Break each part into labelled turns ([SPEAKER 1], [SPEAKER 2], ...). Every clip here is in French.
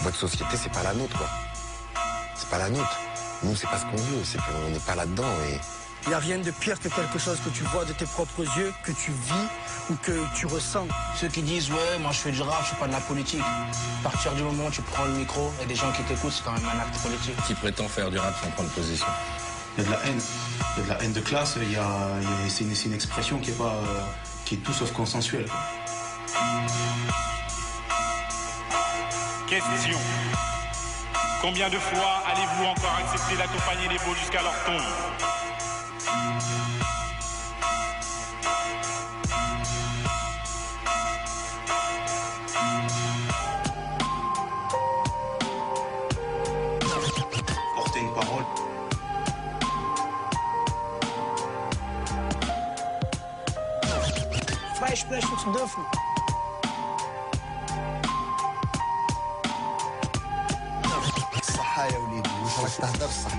[SPEAKER 1] Votre société, c'est pas la nôtre, quoi. C'est pas la nôtre. Nous, c'est pas ce qu'on veut, c'est qu'on n'est pas là-dedans et...
[SPEAKER 2] Il n'y a rien de pire que quelque chose que tu vois de tes propres yeux, que tu vis ou que tu ressens.
[SPEAKER 3] Ceux qui disent « ouais, moi je fais du rap, je fais pas de la politique ». À partir du moment où tu prends le micro et des gens qui t'écoutent, c'est quand même un acte politique.
[SPEAKER 4] Qui prétend faire du rap sans prendre position.
[SPEAKER 5] Il y a de la haine. Il y a de la haine de classe, c'est une expression qui est tout sauf consensuelle.
[SPEAKER 6] Question. Combien de fois allez-vous encore accepter d'accompagner les veaux jusqu'à leur tombe?
[SPEAKER 5] Porter une parole.
[SPEAKER 2] Fresh iets dürfen.
[SPEAKER 1] صحة يا وليدي واش راك تهدر صح.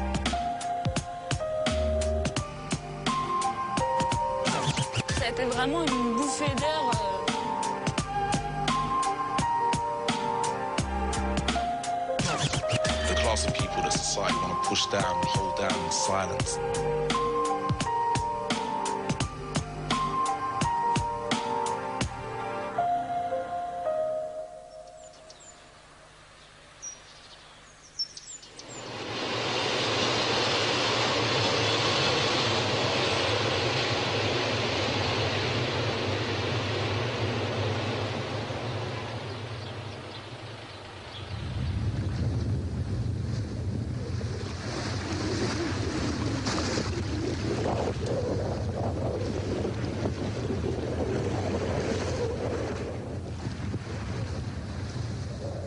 [SPEAKER 7] Ça a été vraiment une bouffée d'air.
[SPEAKER 8] The class of people that society want to push down and hold down in silence.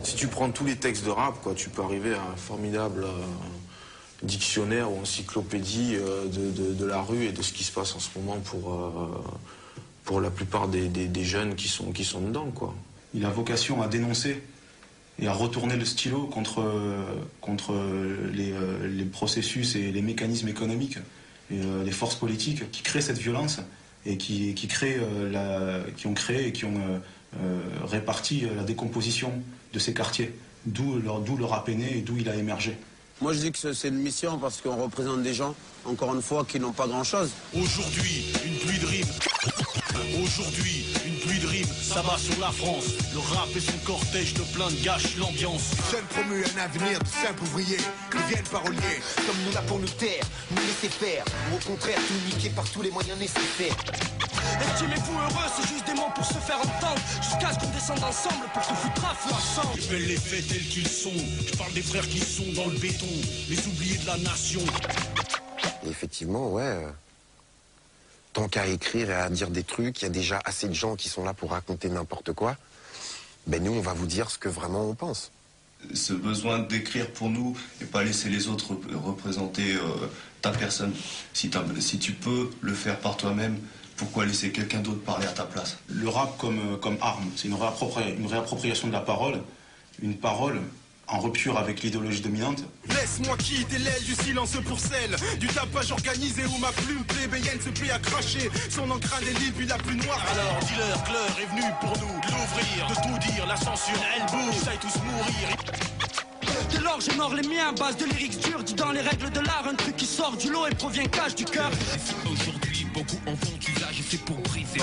[SPEAKER 9] Si tu prends tous les textes de rap, quoi, tu peux arriver à un formidable dictionnaire ou encyclopédie de la rue et de ce qui se passe en ce moment pour la plupart des jeunes qui sont dedans, quoi.
[SPEAKER 5] Il a vocation à dénoncer et à retourner le stylo contre les processus et les mécanismes économiques et les forces politiques qui créent cette violence et qui ont créé et qui ont réparti la décomposition de ces quartiers, d'où le rap est né et d'où il a émergé.
[SPEAKER 10] Moi je dis que c'est une mission parce qu'on représente des gens, encore une fois, qui n'ont pas grand-chose.
[SPEAKER 6] Aujourd'hui, une pluie de rimes. Aujourd'hui, une pluie de rimes, ça va sur la France. Le rap et son cortège de plaintes gâchent l'ambiance.
[SPEAKER 11] Jeunes promus un avenir de simples ouvriers, deviennent paroliers.
[SPEAKER 12] Comme nous là pour nous taire, nous laisser faire, ou au contraire tout niquer par tous les moyens nécessaires.
[SPEAKER 2] Estimez-vous heureux, c'est juste des mots pour se faire entendre. Jusqu'à ce qu'on descende ensemble pour se foutre à feu ensemble.
[SPEAKER 6] Je vais les faits tels qu'ils sont. Je parle des frères qui sont dans le béton, les oubliés de la nation.
[SPEAKER 1] Et effectivement, ouais, tant qu'à écrire et à dire des trucs, il y a déjà assez de gens qui sont là pour raconter n'importe quoi. Ben nous, on va vous dire ce que vraiment on pense.
[SPEAKER 13] Ce besoin d'écrire pour nous et pas laisser les autres représenter ta personne. Si tu peux le faire par toi-même, pourquoi laisser quelqu'un d'autre parler à ta place?
[SPEAKER 5] Le rap comme arme, c'est une réappropriation de la parole, une parole en rupture avec l'idéologie dominante.
[SPEAKER 11] Laisse-moi quitter l'aile du silence pour celle du tapage organisé où ma plume plébéienne se plaît à cracher. Son encre indélébile puis la plus noire.
[SPEAKER 6] Alors dis-leur que l'heure est venue pour nous de l'ouvrir, de tout dire, la censure elle bouge, ils aillent tous mourir.
[SPEAKER 2] Dès lors j'honore les miens, base de lyrics durs, dit dans les règles de l'art, un truc qui sort du lot et provient cache du cœur.
[SPEAKER 14] Aujourd'hui beaucoup en font usage et c'est pour briser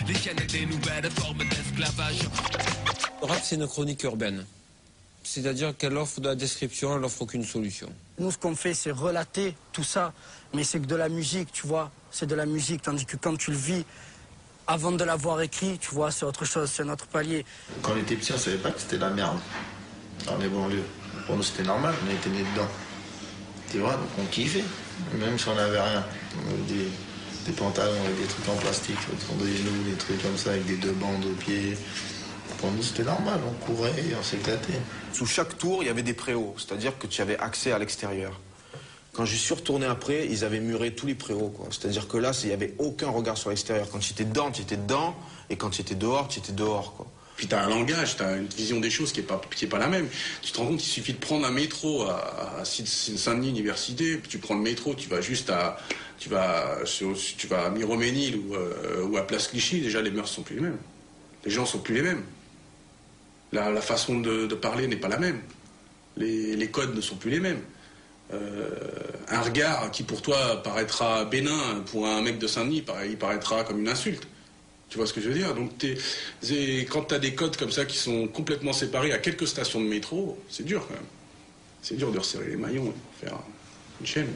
[SPEAKER 14] les chaînes et des nouvelles formes d'esclavage.
[SPEAKER 15] Le rap c'est une chronique urbaine. C'est-à-dire qu'elle offre de la description, elle n'offre aucune solution.
[SPEAKER 2] Nous, ce qu'on fait, c'est relater tout ça, mais c'est que de la musique, tu vois, c'est de la musique, tandis que quand tu le vis, avant de l'avoir écrit, tu vois, c'est autre chose, c'est un autre palier.
[SPEAKER 16] Quand on était petit, on savait pas que c'était la merde dans les banlieues. Pour nous, c'était normal, on était nés dedans. Tu vois, donc on kiffait, même si on n'avait rien. On avait des pantalons avec des trucs en plastique autour des genoux, des trucs comme ça, avec des 2 bandes aux pieds. Pour nous, c'était normal, on courait et on s'éclatait.
[SPEAKER 9] Sous chaque tour, il y avait des préaux, c'est-à-dire que tu avais accès à l'extérieur. Quand je suis retourné après, ils avaient muré tous les préaux, quoi. C'est-à-dire que là, il n'y avait aucun regard sur l'extérieur. Quand tu étais dedans, et quand tu étais dehors, quoi.
[SPEAKER 17] Puis tu as un langage, tu as une vision des choses qui est pas la même. Tu te rends compte qu'il suffit de prendre un métro à Saint-Denis Université, puis tu prends le métro, tu vas à Miroménil ou à Place Clichy, déjà les mœurs sont plus les mêmes. Les gens sont plus les mêmes. La façon de parler n'est pas la même. Les codes ne sont plus les mêmes. Un regard qui pour toi paraîtra bénin, pour un mec de Saint-Denis, il paraîtra comme une insulte. Tu vois ce que je veux dire? Donc quand tu as des codes comme ça qui sont complètement séparés à quelques stations de métro, c'est dur quand même. C'est dur de resserrer les maillons et de faire une chaîne.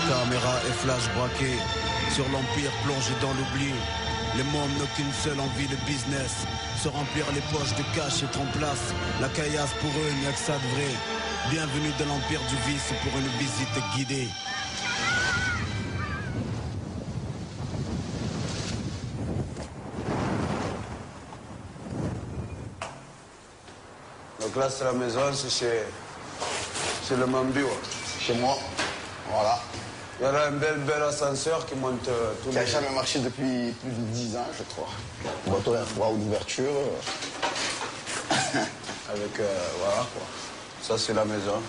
[SPEAKER 18] Caméra et flash braqués sur l'empire plongé dans l'oubli. Les mômes n'ont qu'une seule envie, le business. Se remplir les poches de cash, être en place. La caillasse pour eux, il n'y a que ça de vrai. Bienvenue dans l'empire du vice pour une visite guidée.
[SPEAKER 10] Donc là, c'est la maison, c'est chez le Mambi, ouais.
[SPEAKER 19] Chez moi, voilà.
[SPEAKER 10] Il y a là un bel ascenseur qui monte tous les...
[SPEAKER 19] Qui n'a jamais marché depuis plus de 10 ans, je crois. Bateau à froid ou d'ouverture.
[SPEAKER 10] Avec, voilà quoi. Ça, c'est la maison.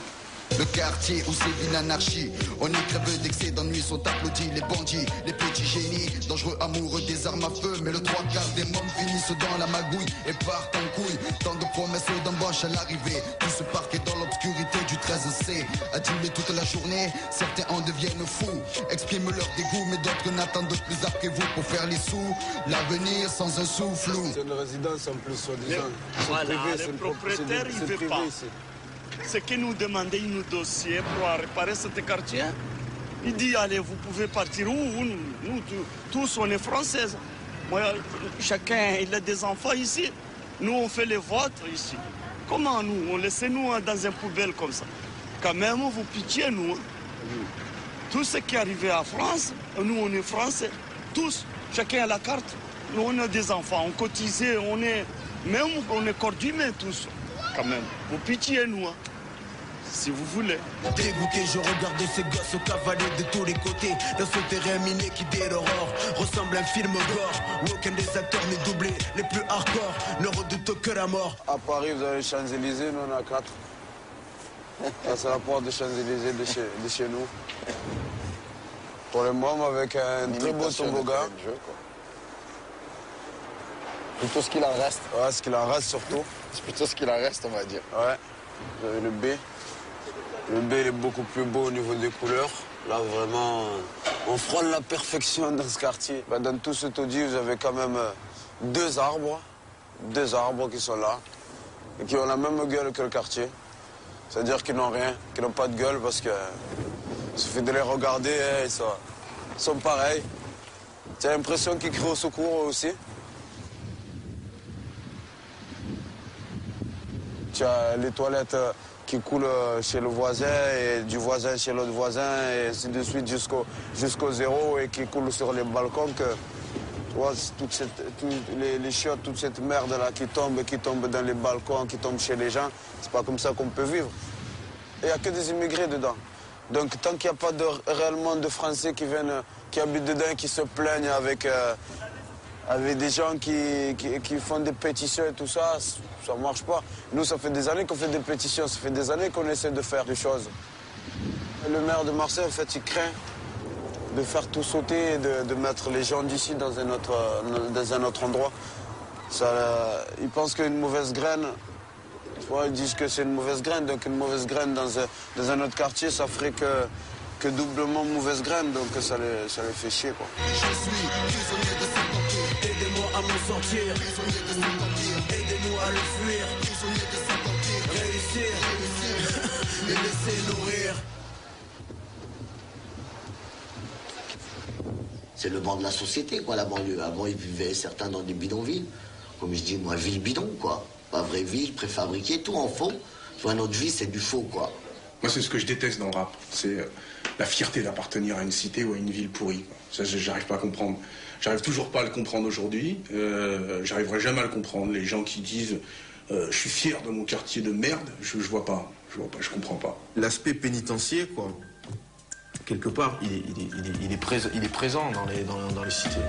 [SPEAKER 20] Le quartier où sévit l'anarchie. On y crève d'excès d'ennui, sont applaudis les bandits, les petits génies, dangereux amoureux des armes à feu. Mais le 3/4 des mômes finissent dans la magouille et partent en couille. Tant de promesses d'embauche à l'arrivée. Tout se parquet dans l'obscurité du 13C. Adulés toute la journée, certains en deviennent fous. Expriment leur dégoût, mais d'autres n'attendent plus après vous pour faire les sous. L'avenir sans un sou flou.
[SPEAKER 10] C'est une résidence en plus, soi-disant.
[SPEAKER 21] Voilà, le propriétaire, il ne veut pas. Ce que nous demandons, nos dossiers pour réparer ce quartier. Il dit, allez, vous pouvez partir où? Nous, tous, on est français. Moi, chacun, il a des enfants ici. Nous, on fait les votes ici. Comment nous? On laisse nous dans une poubelle comme ça. Quand même, vous pitié, nous. Tout ce qui est arrivé à France, nous, on est français. Tous, chacun a la carte. Nous, on a des enfants, on cotisait, on est corps d'humain tous. Quand même, vous pitié, nous. Si vous voulez.
[SPEAKER 18] Dégoûté, je regardais ces gosses cavaler de tous les côtés. Dans ce terrain miné qui dès l'aurore ressemble à un film gore où aucun des acteurs n'est doublé. Les plus hardcore ne redoutent que la mort.
[SPEAKER 10] À Paris, vous avez les Champs-Élysées, nous on a 4. Ça, c'est la porte des Champs-Élysées de chez nous. Pour les mômes, avec un très beau toboggan.
[SPEAKER 19] Plutôt ce qu'il en reste.
[SPEAKER 10] Ouais, ce qu'il en reste surtout.
[SPEAKER 19] C'est plutôt ce qu'il en reste, on va dire.
[SPEAKER 10] Ouais. Vous avez le B. Le B il est beaucoup plus beau au niveau des couleurs. Là, vraiment, on frôle la perfection dans ce quartier. Ben, dans tout ce taudis, vous avez quand même 2 arbres. 2 arbres qui sont là. Et qui ont la même gueule que le quartier. C'est-à-dire qu'ils n'ont rien, qu'ils n'ont pas de gueule parce que... Il suffit de les regarder, ils sont pareils. Tu as l'impression qu'ils crient au secours aussi. Tu as les toilettes qui coulent chez le voisin et du voisin chez l'autre voisin et ainsi de suite jusqu'au zéro et qui coulent sur les balcons que tu vois les chiottes, toute cette merde là qui tombe dans les balcons, qui tombe chez les gens, c'est pas comme ça qu'on peut vivre. Et il n'y a que des immigrés dedans. Donc tant qu'il n'y a pas réellement de Français qui habitent dedans et qui se plaignent avec des gens qui font des pétitions et tout ça, ça ne marche pas. Nous, ça fait des années qu'on fait des pétitions, ça fait des années qu'on essaie de faire des choses. Le maire de Marseille, en fait, il craint de faire tout sauter et de mettre les gens d'ici dans un autre endroit. Il pense qu'une mauvaise graine, ils disent que c'est une mauvaise graine, donc une mauvaise graine dans un autre quartier, ça ferait que doublement mauvaise graine, donc ça les fait chier, quoi.
[SPEAKER 18] Aidez-moi à m'en sortir. Aidez-nous à le fuir. Réussir. Les laisser nourrir.
[SPEAKER 22] C'est le banc de la société, quoi, la banlieue. Avant, ils vivaient certains dans des bidonvilles. Comme je dis, moi, ville bidon, quoi. Pas vraie ville, préfabriquée, tout en faux. Soit notre vie, c'est du faux, quoi.
[SPEAKER 17] Moi, c'est ce que je déteste dans le rap. C'est la fierté d'appartenir à une cité ou à une ville pourrie, quoi. Ça, j'arrive pas à comprendre. J'arrive toujours pas à le comprendre aujourd'hui. J'arriverai jamais à le comprendre. Les gens qui disent je suis fier de mon quartier de merde, je vois pas, je comprends pas.
[SPEAKER 9] L'aspect pénitentiaire, quoi, quelque part, il est présent dans les cités.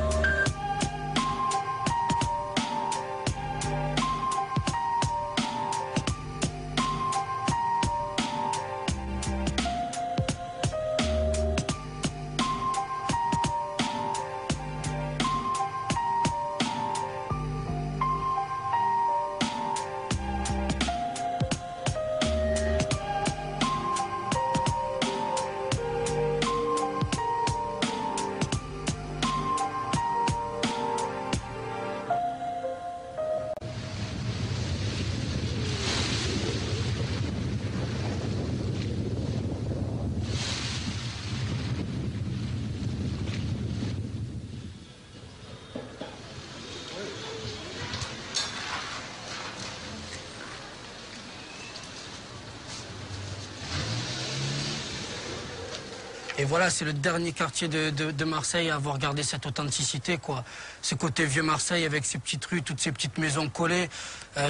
[SPEAKER 2] Et voilà, c'est le dernier quartier de Marseille à avoir gardé cette authenticité, quoi. Ce côté vieux Marseille avec ses petites rues, toutes ces petites maisons collées,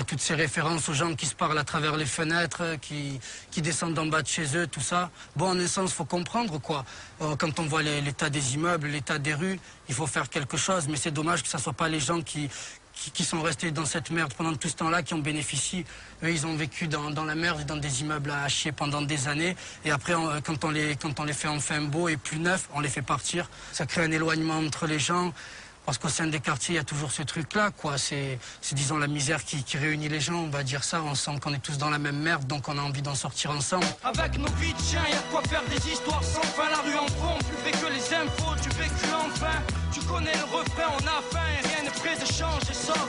[SPEAKER 2] toutes ces références aux gens qui se parlent à travers les fenêtres, qui descendent en bas de chez eux, tout ça. Bon, en essence, faut comprendre, quoi. Quand on voit l'état des immeubles, l'état des rues, il faut faire quelque chose, mais c'est dommage que ça soit pas les gens qui sont restés dans cette merde pendant tout ce temps-là, qui en bénéficient. Eux, ils ont vécu dans la merde et dans des immeubles à chier pendant des années. Et après, quand on les fait enfin beaux et plus neufs, on les fait partir. Ça crée un éloignement entre les gens. Parce qu'au sein des quartiers, il y a toujours ce truc-là, quoi. C'est disons, la misère qui réunit les gens, on va dire ça. On sent qu'on est tous dans la même merde, donc on a envie d'en sortir ensemble.
[SPEAKER 3] Avec nos vies de chiens, y a de quoi faire des histoires sans fin. La rue en fond, plus fait que les infos, du vécu enfin. Tu connais le refrain, on a faim, rien n'est prêt de changer, sauf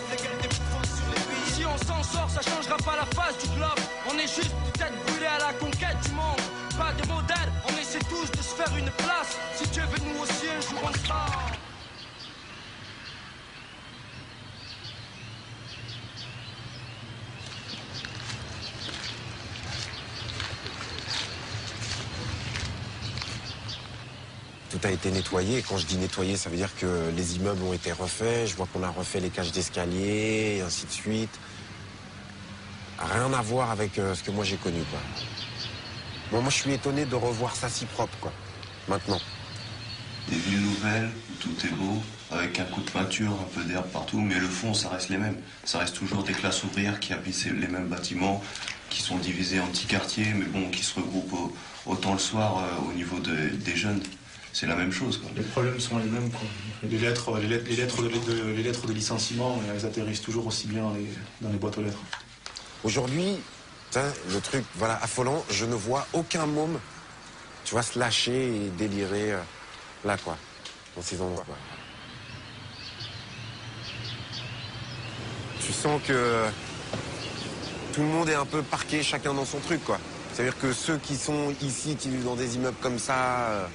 [SPEAKER 3] si on s'en sort, ça changera pas la face du globe. On est juste peut-être brûlés à la conquête du monde. Pas de modèle, on essaie tous de se faire une place. Si Dieu veut, nous aussi un jour on sera.
[SPEAKER 1] Tout a été nettoyé. Et quand je dis nettoyé, ça veut dire que les immeubles ont été refaits. Je vois qu'on a refait les cages d'escalier, et ainsi de suite. Rien à voir avec ce que moi j'ai connu, quoi. Bon, moi je suis étonné de revoir ça si propre, quoi. Maintenant.
[SPEAKER 13] Des villes nouvelles, où tout est beau, avec un coup de peinture, un peu d'herbe partout, mais le fond, ça reste les mêmes. Ça reste toujours des classes ouvrières qui habitent les mêmes bâtiments, qui sont divisés en petits quartiers, mais bon, qui se regroupent autant le soir au niveau des jeunes. C'est la même chose, quoi.
[SPEAKER 5] Les problèmes sont les mêmes, quoi. Les lettres de licenciement, elles atterrissent toujours aussi bien dans les boîtes aux lettres.
[SPEAKER 1] Aujourd'hui, le truc, voilà, affolant, je ne vois aucun môme, tu vois, se lâcher et délirer là, quoi, dans ces endroits, quoi. Tu sens que tout le monde est un peu parqué, chacun dans son truc, quoi. C'est-à-dire que ceux qui sont ici, qui vivent dans des immeubles comme ça,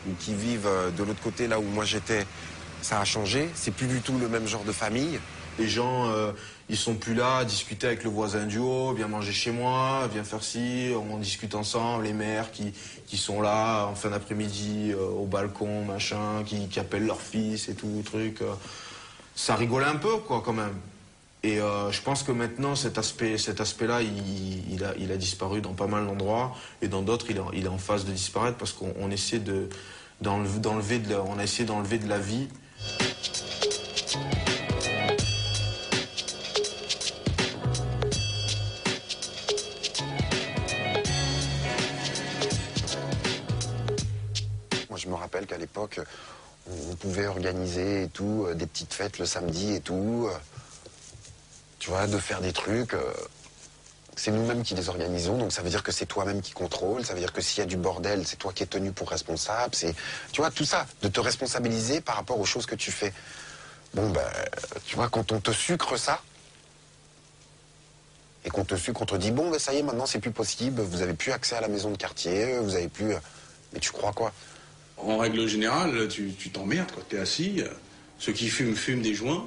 [SPEAKER 1] ou qui vivent de l'autre côté, là où moi j'étais, ça a changé. C'est plus du tout le même genre de famille.
[SPEAKER 9] Les gens, ils sont plus là à discuter avec le voisin du haut, viens manger chez moi, viens faire ci, on discute ensemble, les mères qui sont là en fin d'après-midi au balcon, machin, qui appellent leur fils et tout, le truc. Ça rigolait un peu, quoi, quand même. Et je pense que maintenant, cet aspect-là, il a disparu dans pas mal d'endroits, et dans d'autres, il est en phase de disparaître, parce qu'on essaie d'enlever de la vie.
[SPEAKER 1] Moi, je me rappelle qu'à l'époque, on pouvait organiser et tout, des petites fêtes le samedi et tout. Tu vois, de faire des trucs. C'est nous-mêmes qui les organisons, donc ça veut dire que c'est toi-même qui contrôle. Ça veut dire que s'il y a du bordel, c'est toi qui es tenu pour responsable. C'est, tu vois, tout ça, de te responsabiliser par rapport aux choses que tu fais. Bon, ben, tu vois, quand on te sucre ça, et qu'on te dit, bon, ben ça y est, maintenant c'est plus possible, vous avez plus accès à la maison de quartier, vous avez plus... Mais tu crois quoi?
[SPEAKER 17] En règle générale, tu t'emmerdes quand t'es assis. Ceux qui fument des joints.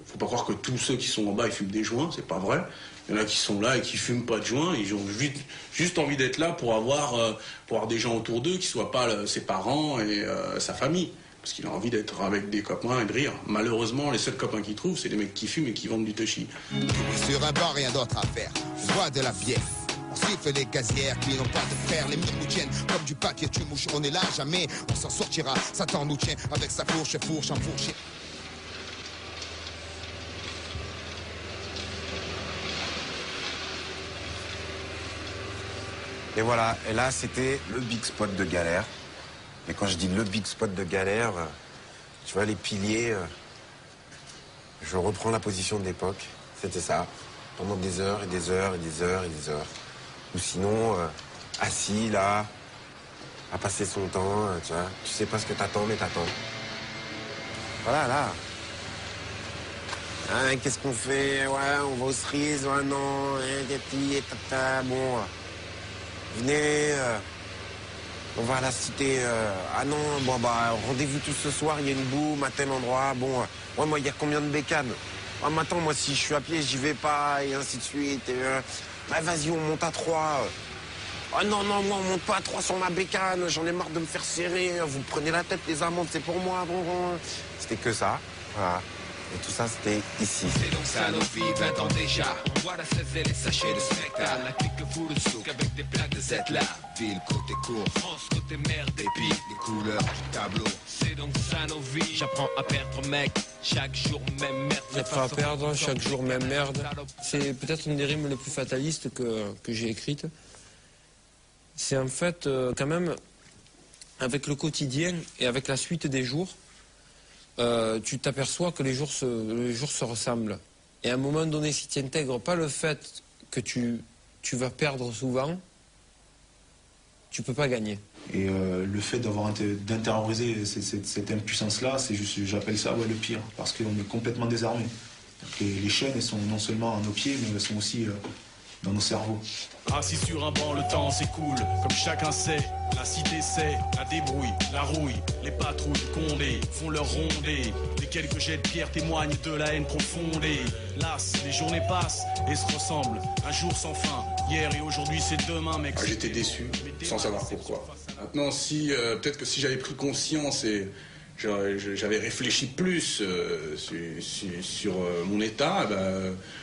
[SPEAKER 17] Faut pas croire que tous ceux qui sont en bas ils fument des joints, c'est pas vrai. Il y en a qui sont là et qui fument pas de joint. Ils ont juste envie d'être là pour avoir des gens autour d'eux qui soient pas ses parents et sa famille. Parce qu'il a envie d'être avec des copains et de rire. Malheureusement, les seuls copains qu'il trouve, c'est les mecs qui fument et qui vendent du touchy.
[SPEAKER 4] Sur un banc, rien d'autre à faire. Je vois de la bière. On siffle les gazières qui n'ont pas de frères. Les murs nous tiennent comme du papier, tu mouches. On est là, jamais on s'en sortira. Satan nous tient avec sa fourche enfourchée.
[SPEAKER 1] Et voilà, et là c'était le big spot de galère. Et quand je dis le big spot de galère, tu vois les piliers, je reprends la position de l'époque, c'était ça, pendant des heures et des heures et des heures et des heures. Ou sinon, assis là, à passer son temps, tu vois, tu sais pas ce que t'attends, mais t'attends. Voilà, là. Hein, qu'est-ce qu'on fait? Ouais, on va aux cerises, ouais, non, des petits, tata, bon. Venez, on va à la cité. Ah non, bon bah rendez-vous tous ce soir, il y a une boum à tel endroit. Bon, ouais, moi il y a combien de bécanes? Ah mais attends, moi si je suis à pied, j'y vais pas, et ainsi de suite. Bah vas-y, on monte à 3. Ah non, moi on monte pas à 3 sur ma bécane, j'en ai marre de me faire serrer. Vous me prenez la tête, les amendes, c'est pour moi. Bon. C'était que ça, voilà. Et tout ça, c'était ici.
[SPEAKER 14] C'est donc ça nos vies, 20 ans déjà. On voit la 16 et les sachets de spectacle. La clique fout le souk avec des plaques de Z là. Ville côté court, France côté mer, dépit. Les couleurs du tableau. C'est donc ça nos vies. J'apprends à perdre mec. Chaque jour même merde.
[SPEAKER 15] J'apprends à perdre, chaque jour même merde. C'est peut-être une des rimes les plus fatalistes que j'ai écrites. C'est en fait quand même avec le quotidien et avec la suite des jours. Tu t'aperçois que les jours se ressemblent. Et à un moment donné, si tu n'intègres pas le fait que tu vas perdre souvent, tu peux pas gagner.
[SPEAKER 5] Et le fait d'intérioriser cette impuissance-là, j'appelle ça le pire, parce qu'on est complètement désarmé. Les chaînes, elles sont non seulement à nos pieds, mais elles sont aussi dans nos cerveaux.
[SPEAKER 6] Assis sur un banc, le temps s'écoule, comme chacun sait. La cité sait, la débrouille, la rouille. Les patrouilles Condé font leur rondée. Les quelques jets de pierre témoignent de la haine profondée. Las, les journées passent et se ressemblent. Un jour sans fin, hier et aujourd'hui c'est demain, mec.
[SPEAKER 17] J'étais déçu, sans savoir pourquoi. Maintenant, peut-être que si j'avais pris conscience et j'avais réfléchi plus sur mon état,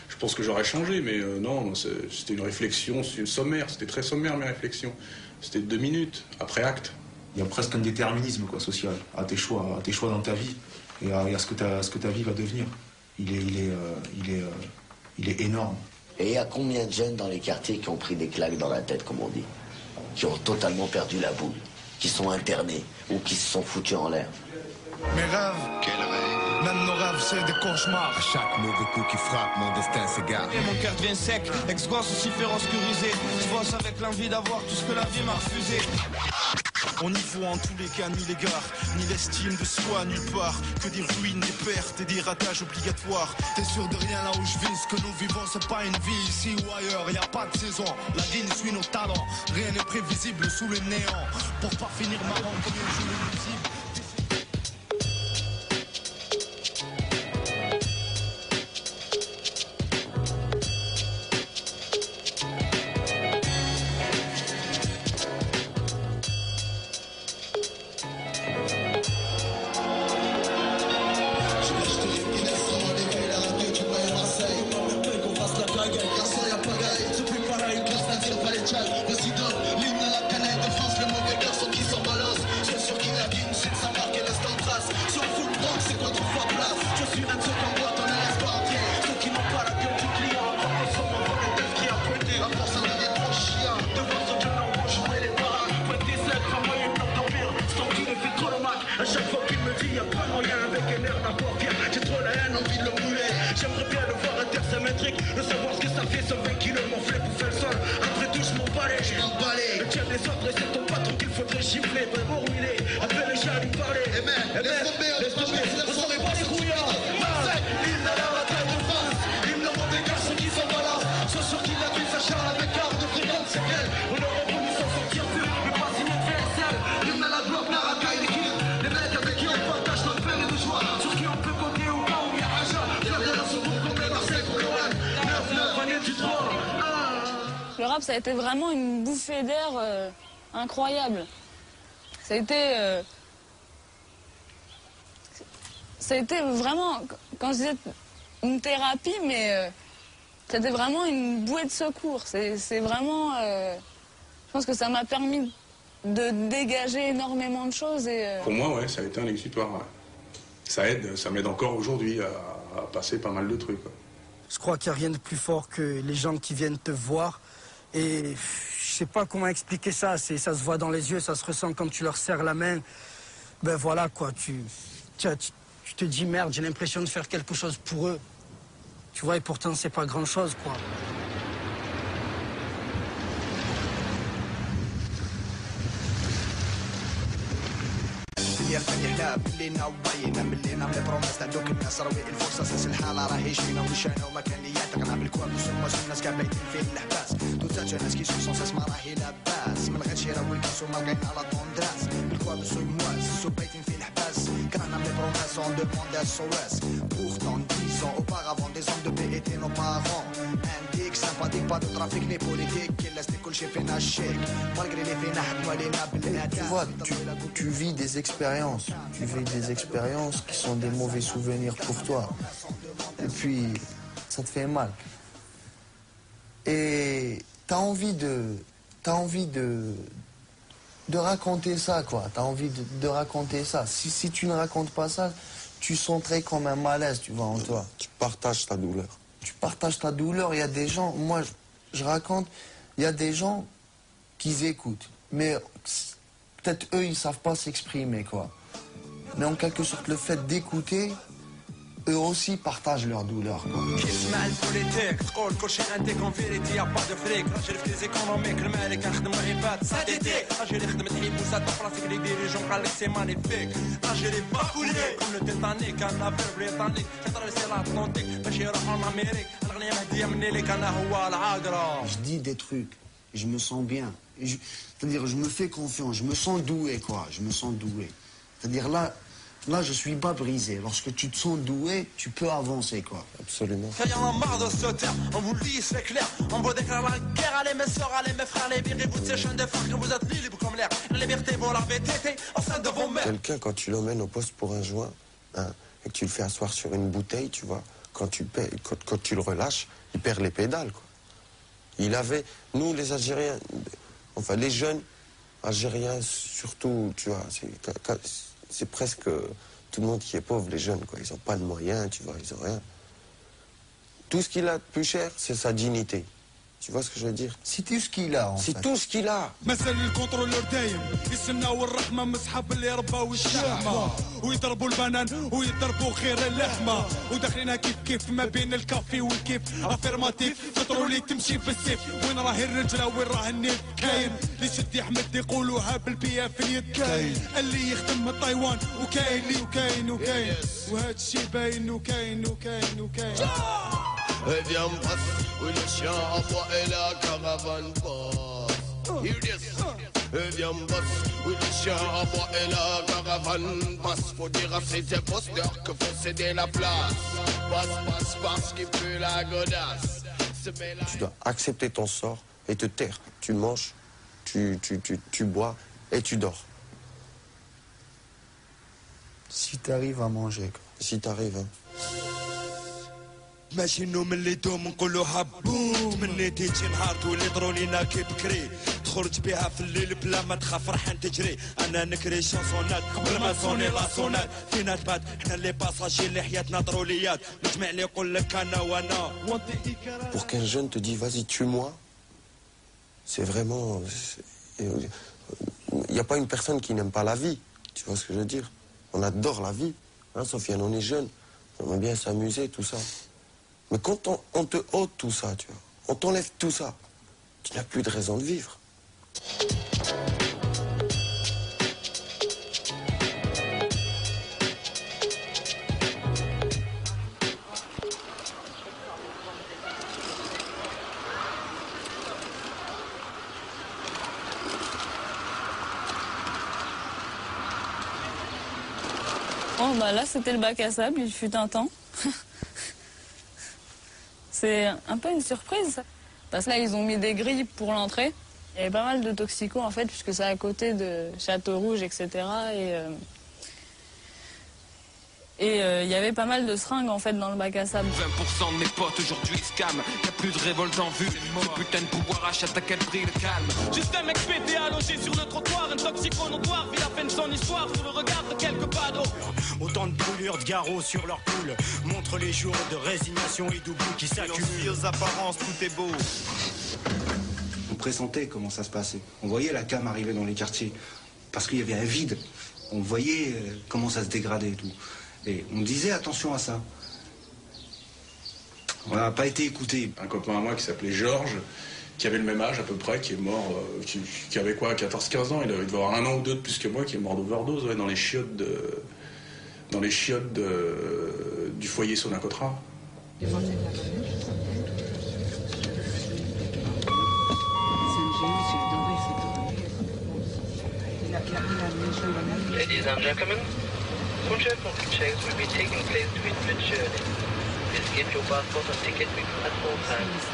[SPEAKER 17] je pense que j'aurais changé. Mais non, c'était une réflexion sommaire. C'était très sommaire, mes réflexions. C'était 2 minutes, après acte.
[SPEAKER 5] Il y a presque un déterminisme social à tes choix dans ta vie et à ce que ta vie va devenir. Il est énorme.
[SPEAKER 22] Et il y a combien de jeunes dans les quartiers qui ont pris des claques dans la tête, comme on dit, qui ont totalement perdu la boule, qui sont internés ou qui se sont foutus en l'air?
[SPEAKER 4] Mes rêves, quel rêve? Même nos rêves, c'est des cauchemars.
[SPEAKER 14] À chaque mauvais coup qui frappe, mon destin s'égare.
[SPEAKER 3] Et mon cœur devient sec, ex-gosse aussi féroce que rusé. Je bosse avec l'envie d'avoir tout ce que la vie m'a refusé.
[SPEAKER 11] On n'y voit en tous les cas ni l'égard, ni l'estime de soi nulle part. Que des ruines, des pertes et des ratages obligatoires.
[SPEAKER 4] T'es sûr de rien là où je vis? Ce que nous vivons, c'est pas une vie ici ou ailleurs. Y a pas de saison, la ligne suit nos talents. Rien n'est prévisible sous le néant. Pour pas finir marrant comme un jeu nuisible.
[SPEAKER 3] À chaque fois qu'il me dit y'a pas moyen avec un air n'importe quel. J'ai trop la haine, envie de le brûler. J'aimerais bien le voir à terre, ça m'intrigue. De savoir ce que ça fait, ce 20 kilos m'en fait bouffer le sol. Après tout, je m'en balais. Le tien des autres, et c'est ton patron qu'il faudrait gifler. Ben pour ruiner, appelle les chats à lui parler. Laisse tomber, on s'en est pas les couillards. Il n'a la bataille de face. Il me demande des garçons qui s'en balancent. Sois sûr qu'il a pris sa charge avec art de fréquente, c'est elle. On aurait voulu s'en sortir plus, mais pas signer de VSL. Il n'a la gloire, la racaille d'équipe. Les mecs avec qui on partage notre peine et de joie. Sur qui on peut compter au cas où il y a un chat. Faire des lancers pour combler Marseille pour l'OM. 9-9, année du droit.
[SPEAKER 7] ça a été vraiment une bouffée d'air incroyable. Ça a été vraiment, quand je disais une thérapie, mais c'était vraiment une bouée de secours. C'est vraiment, je pense que ça m'a permis de dégager énormément de choses.
[SPEAKER 17] Pour moi, ouais, ça a été un exutoire. Ouais. Ça m'aide encore aujourd'hui à passer pas mal de trucs. Ouais.
[SPEAKER 2] Je crois qu'il n'y a rien de plus fort que les gens qui viennent te voir. Et je sais pas comment expliquer ça. Ça se voit dans les yeux, ça se ressent quand tu leur serres la main. Ben voilà quoi, tu te dis merde, j'ai l'impression de faire quelque chose pour eux. Tu vois, et pourtant c'est pas grand chose quoi.
[SPEAKER 8] الفنيحنا باللينا وباينا باللينا من بروميس تاع دوك الناس روي الفرصه اساس الحاله راهي شفينا وشانا وما كان لي يعتقنا بالكوابيس وماش الناس كاع بايتين في الحباس دوتات ناس كيسون سونساس ما راهي لاباس من غير شي راوي الكاس وما لقينا على طوندراس بالكوابيس ومواس بايتين في الحباس كرهنا من بروميس اون دوموند اس او اس pourtant 10 ans auparavant des hommes de paix étaient nos parents indiques sympathiques pas de trafic ni politique qui laisse كل شي فينا الشيك malgré les فينا حكموا علينا بالاداء
[SPEAKER 23] tu vis des expériences. Tu vis des expériences qui sont des mauvais souvenirs pour toi. Et puis, ça te fait mal. Et t'as envie de raconter ça, quoi. T'as envie de raconter ça. Si tu ne racontes pas ça, tu sentirais comme un malaise, tu vois, en toi.
[SPEAKER 1] Tu partages ta douleur.
[SPEAKER 23] Tu partages ta douleur. Il y a des gens, moi, je raconte, il y a des gens qui écoutent. Mais peut-être eux, ils savent pas s'exprimer, quoi. Mais en quelque sorte, le fait d'écouter, eux aussi partagent leur douleur, quoi.
[SPEAKER 8] كيسمع البوليتيك تقول كلشي عندك اون فيريتي يا با دو فريك راجل في ليزيكونوميك المالك كنخدم العباد ساديتي راجل يخدم تحيب وزاد فراسك لي ديريجون قال لك سي مانيفيك راجل باكولي كوم لو تيتانيك انا فير بريطانيك كترسي لاطلونتيك باش يروحوا لامريك الاغنيه مهديه مني ليك انا هو العاقره.
[SPEAKER 23] Je dis des trucs, je me sens bien. C'est-à-dire, je me fais confiance, je me sens doué, quoi. Je me sens doué. C'est-à-dire, là, je suis pas brisé. Lorsque tu te sens doué, tu peux avancer, quoi.
[SPEAKER 1] Absolument.
[SPEAKER 8] Quand y en a marre de se taire, on vous le dit, c'est clair. On vous déclare la guerre, allez mes soeurs, allez mes frères, les virez vous de ces chaînes de frères que vous êtes libres comme l'air. La liberté, vous la VTT, au sein de vos mères.
[SPEAKER 1] Quelqu'un, quand tu l'emmènes au poste pour un joint, hein, et que tu le fais asseoir sur une bouteille, tu vois, quand tu le relâches, il perd les pédales, quoi. Nous, les Algériens, enfin les jeunes Algériens surtout, tu vois, c'est presque tout le monde qui est pauvre, les jeunes, quoi. Ils n'ont pas de moyens, tu vois, ils n'ont rien. Tout ce qu'il a de plus cher, c'est sa dignité. Tu vois ce que je veux dire?
[SPEAKER 23] C'est tout ce qu'il a, en fait.
[SPEAKER 1] C'est tout ce qu'il a.
[SPEAKER 11] مثل الكنترولور دايم يستناو الرحمه من صحاب اللي رباو الشحمه ويضربوا البنان ويضربوا خير اللحمه وداخلينها كيف ما بين الكافي والكيف افيرماتيف بترولي تمشي بالسيف وين راهي الرجله وين راه النيف كاين اللي شد يحمد يقولوها بالبيا في اليد كاين اللي يخدم من تايوان وكاين اللي وكاين وهذا الشيء باين وكاين
[SPEAKER 24] Viens me passe, oui le chien aboie et la caravane passe. Hear this. Viens me passe, oui le chien aboie et la caravane passe. Faut dire à ces imposteurs que faut céder la place. Passe parce qu'il pue la godasse.
[SPEAKER 1] Tu dois accepter ton sort et te taire. Tu manges, tu bois et tu dors.
[SPEAKER 23] Si tu arrives à manger, quoi.
[SPEAKER 1] Si tu arrives, hein.
[SPEAKER 8] ماشي نوم اللي دوم نقولو هبوط مني تيجي نهار تولي ضرولينا كي بكري تخرج بها في الليل بلا ما تخاف فرحان تجري انا نكري شانسونات قبل ما صوني لاسونات فينا تبات حنا اللي باساجي اللي حياتنا ضروليات مجمع اللي يقول لك انا وانا.
[SPEAKER 1] Pour qu'un jeune te dise vas-y tue-moi, c'est vraiment, il n'y a pas une personne qui n'aime pas la vie, tu vois ce que je veux dire? On adore la vie, hein, Sofiane, on est jeune, on aime bien s'amuser, tout ça. Mais quand on te ôte tout ça, tu vois, on t'enlève tout ça, tu n'as plus de raison de vivre.
[SPEAKER 7] Bon, bah là, c'était le bac à sable, il fut un temps. C'est un peu une surprise, Parce que là, ils ont mis des grilles pour l'entrée. Il y avait pas mal de toxicos, en fait, puisque c'est à côté de Château-Rouge, etc. Et il y avait pas mal de seringues, en fait, dans le bac à sable.
[SPEAKER 14] 20% de mes potes aujourd'hui scam. Y'a plus de révolte en vue. Ce putain de pouvoir achète à quel prix le calme.
[SPEAKER 3] Juste un mec pété allongé sur le trottoir, un toxico notoire vit la fin de son histoire sous le regard de quelques badauds.
[SPEAKER 12] Autant de brûlures de garrots sur leur poule montrent les jours de résignation et d'oubli qui s'accumulent.
[SPEAKER 16] Aux apparences, tout est beau.
[SPEAKER 20] On pressentait comment ça se passait. On voyait la cam arriver dans les quartiers parce qu'il y avait un vide. On voyait comment ça se dégradait et tout. Et on disait attention à ça. On n'a pas été écouté.
[SPEAKER 17] Un copain à moi qui s'appelait Georges, qui avait le même âge à peu près, qui est mort, qui avait quoi, 14-15 ans, il devait avoir 1 an ou 2 de plus que moi, qui est mort d'overdose, ouais, dans les chiottes du foyer Sonacotra.
[SPEAKER 21] Ladies and gentlemen, punctual checks will be taking place during the journey. Please get your passport and ticket with you at all times.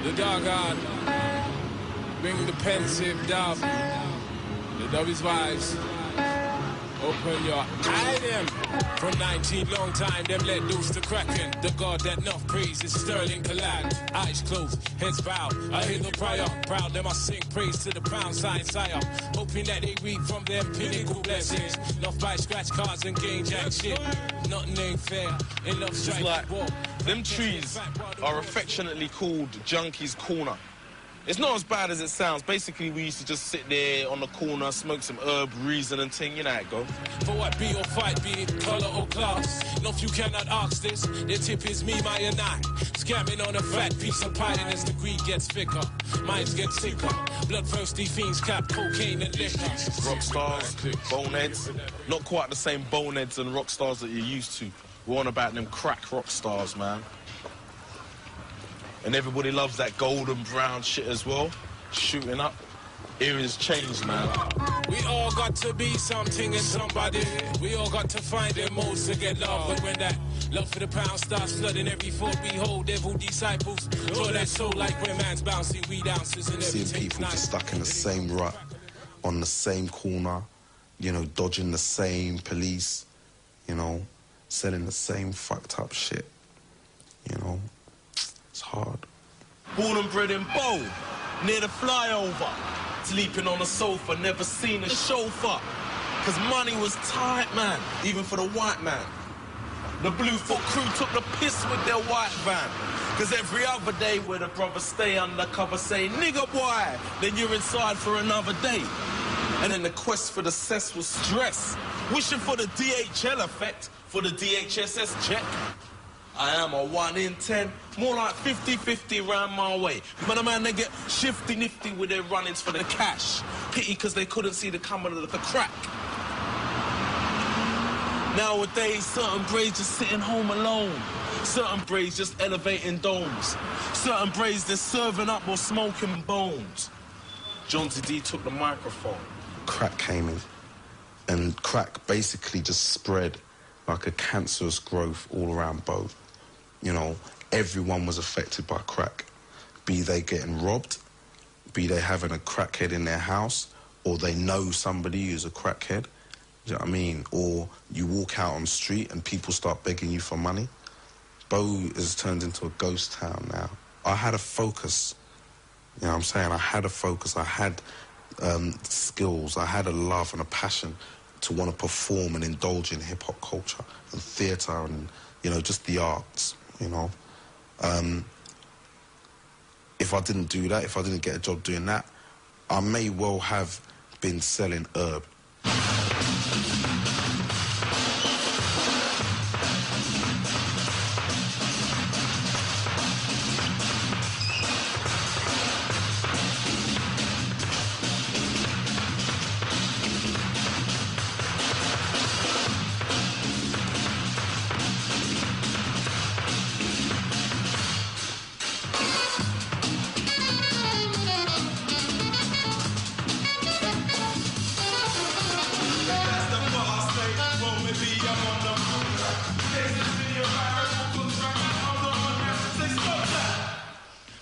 [SPEAKER 25] The doggone, bring the pensive dub. The dub is wise. Open your eye them. From 19 long time, them let loose the kraken. The god that enough praise is Sterling Collide. Eyes closed, heads bowed. I hear the prayer. Proud them I sing praise to the pound sign sire. Hoping that they reap from them pinnacle blessings. Enough buy scratch cards and game jack shit. Nothing ain't fair. Enough strike
[SPEAKER 9] like,
[SPEAKER 25] war.
[SPEAKER 9] them trees are affectionately called Junkie's Corner. It's not as bad as it sounds. Basically, we used to just sit there on the corner, smoke some herb, reason and ting, you know how it go.
[SPEAKER 25] For what be or fight, be it colour or class. No, if you cannot ask this, the tip is me, my and I. Scamming on a fat piece of pie, and as the greed gets thicker, minds get sicker. Bloodthirsty fiends cap cocaine and liquor.
[SPEAKER 9] Rock stars, boneheads. Not quite the same boneheads and rock stars that you're used to. We're on about them crack rock stars, man. And everybody loves that golden brown shit as well. Shooting up. Areas changed, man.
[SPEAKER 25] We all got to be something and somebody. We all got to find their modes to get love. But when that love for the pound starts flooding every thought we hold, devil disciples draw that soul like when man's bouncing weed ounces and everything.
[SPEAKER 26] Seeing people just stuck in the same rut, on the same corner, you know, dodging the same police, you know, selling the same fucked up shit, you know. It's hard.
[SPEAKER 9] Born and bred in Bow, near the flyover. Sleeping on the sofa, never seen a chauffeur. Cause money was tight, man, even for the white man. The Bluefoot crew took the piss with their white van. Cause every other day where the brothers stay undercover say, nigga boy, then you're inside for another day. And then the quest for the cess was stress. Wishing for the DHL effect, for the DHSS check. I am a 1 in 10, more like 50-50 round my way. But a man, they get shifty-nifty with their run-ins for the cash. Pity because they couldn't see the coming of the crack. Nowadays, certain braids just sitting home alone. Certain braids just elevating domes. Certain braids just serving up or smoking bones. John D took the microphone.
[SPEAKER 26] Crack came in, and crack basically just spread like a cancerous growth all around Bow. You know, everyone was affected by crack. Be they getting robbed, be they having a crackhead in their house, or they know somebody who's a crackhead. Do you know what I mean? Or you walk out on the street and people start begging you for money. Bow has turned into a ghost town now. I had a focus. You know what I'm saying? I had a focus. I had skills. I had a love and a passion to want to perform and indulge in hip-hop culture and theatre and, you know, just the arts, you know. If I didn't do that, if I didn't get a job doing that, I may well have been selling herb.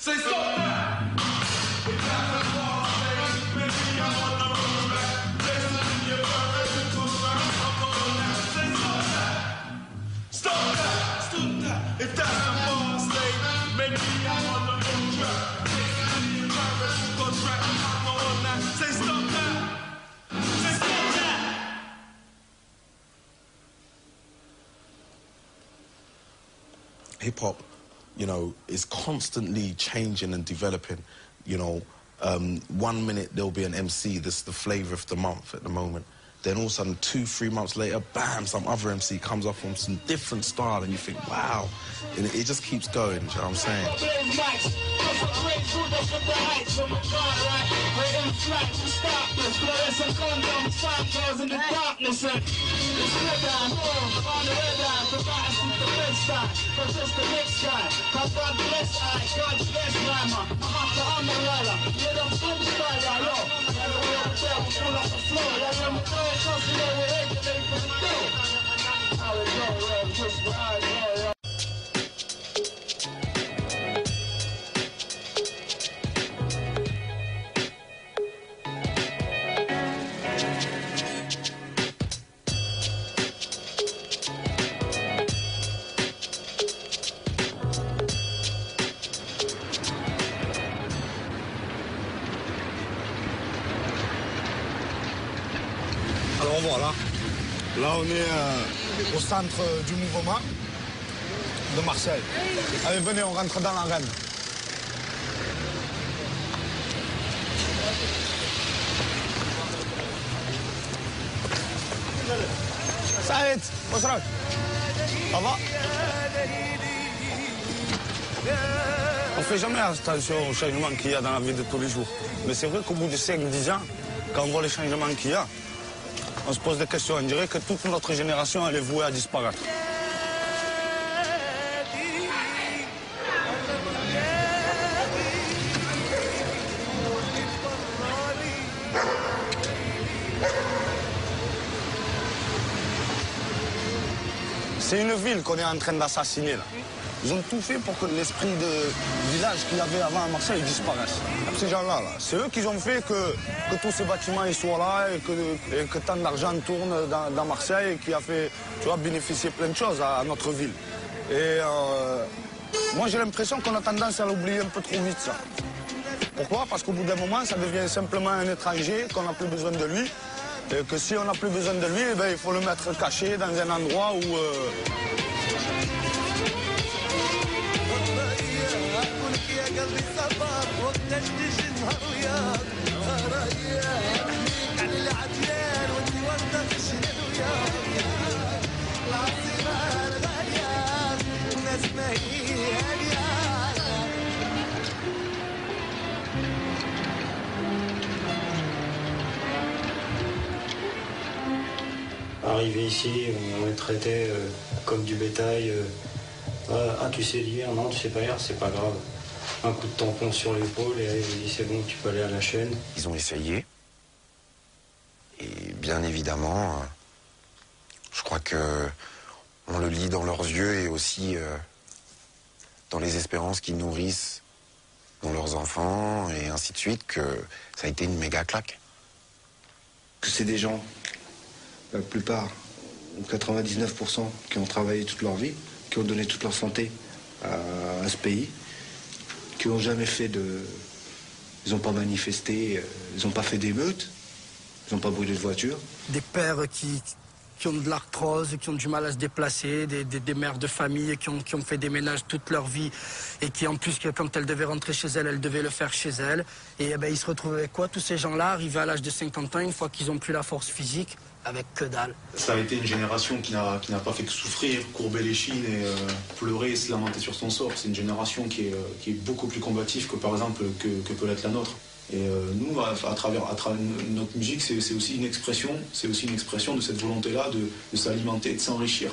[SPEAKER 14] Say stop that. Stop that. Stop that. If that's the boss thing, maybe I'm on the wrong track. Contract, I'm on that. Say stop that. Say stop that.
[SPEAKER 26] Hip hop, you know, is constantly changing and developing. You know, 1 minute there'll be an MC, this is the flavour of the month at the moment. Then all of a sudden, 2-3 months later, bam, some other MC comes up from some different style, and you think, wow, and it just keeps going. Do you know what I'm saying?
[SPEAKER 10] Alors voilà, là on est au centre du mouvement de Marseille. Allez, venez, on rentre dans l'arène. Saïd, bonsoir. Ça va? On fait jamais attention aux changements qu'il y a dans la vie de tous les jours. Mais c'est vrai qu'au bout de 5-10 ans, quand on voit les changements qu'il y a, on se pose des questions. On dirait que toute notre génération, elle est vouée à disparaître. C'est une ville qu'on est en train d'assassiner, là. Ils ont tout fait pour que l'esprit de village qu'il y avait avant à Marseille disparaisse. Ces gens-là, c'est eux qui ont fait que tous ces bâtiments ils soient là et que tant d'argent tourne dans Marseille et qui a fait, tu vois, bénéficier plein de choses à notre ville. Et moi j'ai l'impression qu'on a tendance à l'oublier un peu trop vite, ça. Pourquoi? Parce qu'au bout d'un moment, ça devient simplement un étranger, qu'on n'a plus besoin de lui. Et que si on n'a plus besoin de lui, eh ben, il faut le mettre caché dans un endroit où...
[SPEAKER 12] Arrivé ici, on est traité comme du bétail. Ah, tu sais lire? Non, tu sais pas lire, c'est pas grave. Un coup de tampon sur l'épaule et il dit c'est bon, tu peux aller à la chaîne.
[SPEAKER 1] Ils ont essayé. Et bien évidemment, je crois que on le lit dans leurs yeux et aussi dans les espérances qu'ils nourrissent dans leurs enfants et ainsi de suite, que ça a été une méga claque.
[SPEAKER 20] Que c'est des gens, la plupart, 99%, qui ont travaillé toute leur vie, qui ont donné toute leur santé à ce pays, qui n'ont jamais fait de... Ils n'ont pas manifesté, ils n'ont pas fait d'émeutes, ils n'ont pas brûlé de voiture.
[SPEAKER 2] Des pères qui ont de l'arthrose, qui ont du mal à se déplacer, des mères de famille qui ont fait des ménages toute leur vie et qui en plus, quand elles devaient rentrer chez elles devaient le faire chez elles. Et ben, ils se retrouvaient avec quoi? Tous ces gens-là, arrivés à l'âge de 50 ans, une fois qu'ils n'ont plus la force physique, avec que dalle.
[SPEAKER 5] Ça a été une génération qui n'a pas fait que souffrir, courber les chines et pleurer et se lamenter sur son sort. C'est une génération qui est beaucoup plus combative que par exemple que peut l'être la nôtre. Et nous, à travers notre musique, c'est aussi une expression de cette volonté-là de s'alimenter, de s'enrichir.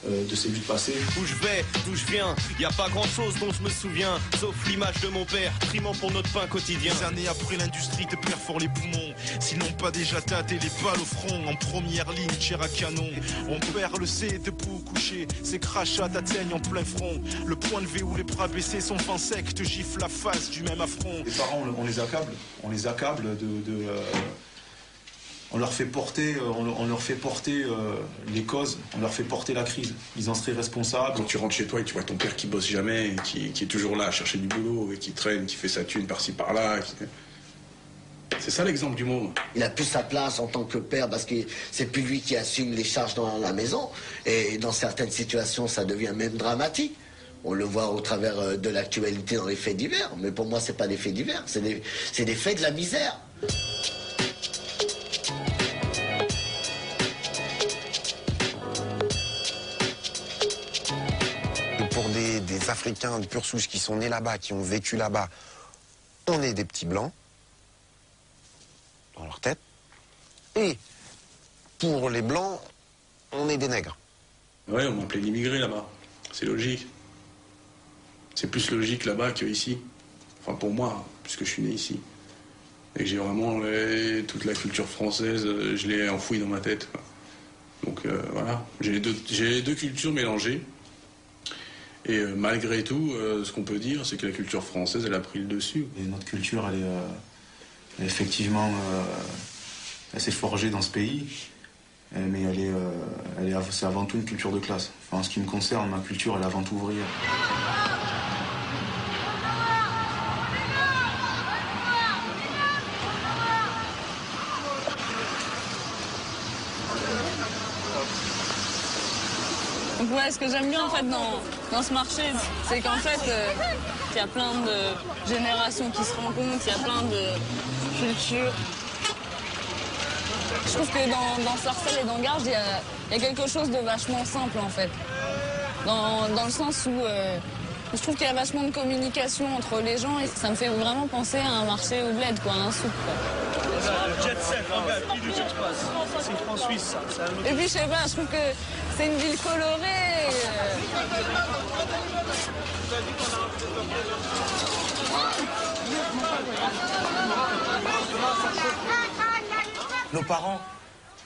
[SPEAKER 5] de ses buts passés.
[SPEAKER 3] Où je vais, d'où je viens, y a pas grand chose dont je me souviens, sauf l'image de mon père, trimant pour notre pain quotidien.
[SPEAKER 6] Des années après, l'industrie te perfore les poumons. S'ils n'ont pas déjà tâté les balles au front, en première ligne, tir à canon. On perd le C, debout, couché, ces crachats t'atteignent en plein front. Le point levé ou les bras baissés sont fin sec, te gifle la face du même affront.
[SPEAKER 5] Les parents, on les accable on leur fait porter les causes, on leur fait porter la crise. Ils en seraient responsables.
[SPEAKER 17] Quand tu rentres chez toi et tu vois ton père qui bosse jamais, et qui est toujours là à chercher du boulot, et qui traîne, qui fait sa thune par-ci par-là. C'est ça l'exemple du monde.
[SPEAKER 22] Il a plus sa place en tant que père parce que c'est plus lui qui assume les charges dans la maison. Et dans certaines situations, ça devient même dramatique. On le voit au travers de l'actualité dans les faits divers. Mais pour moi, c'est pas des faits divers, c'est des faits de la misère.
[SPEAKER 1] Pour des Africains de pure souche qui sont nés là-bas, qui ont vécu là-bas, on est des petits blancs dans leur tête. Et pour les blancs, on est des nègres.
[SPEAKER 17] Ouais, on m'appelait l'immigré là-bas. C'est logique. C'est plus logique là-bas qu'ici. Enfin, pour moi, puisque je suis né ici. Et que j'ai vraiment toute la culture française, je l'ai enfouie dans ma tête, quoi. Donc voilà, j'ai les deux cultures mélangées. Et malgré tout, ce qu'on peut dire, c'est que la culture française, elle a pris le dessus.
[SPEAKER 5] Et notre culture, elle est effectivement, elle s'est forgée dans ce pays, mais c'est avant tout une culture de classe. Enfin, en ce qui me concerne, ma culture, elle est avant tout ouvrière.
[SPEAKER 7] Donc ouais, ce que j'aime bien en fait dans ce marché, c'est qu'en fait, il y a plein de générations qui se rencontrent, il y a plein de cultures. Je trouve que dans Sarcelles et dans Garges, il y a quelque chose de vachement simple en fait. Dans le sens où je trouve qu'il y a vachement de communication entre les gens et ça me fait vraiment penser à un marché au bled, quoi, à un souk, quoi.
[SPEAKER 3] Le jet set, regarde, qui du se passe. C'est franc suisse, ça.
[SPEAKER 7] Et puis je sais pas, je trouve que c'est une ville colorée.
[SPEAKER 13] Nos parents,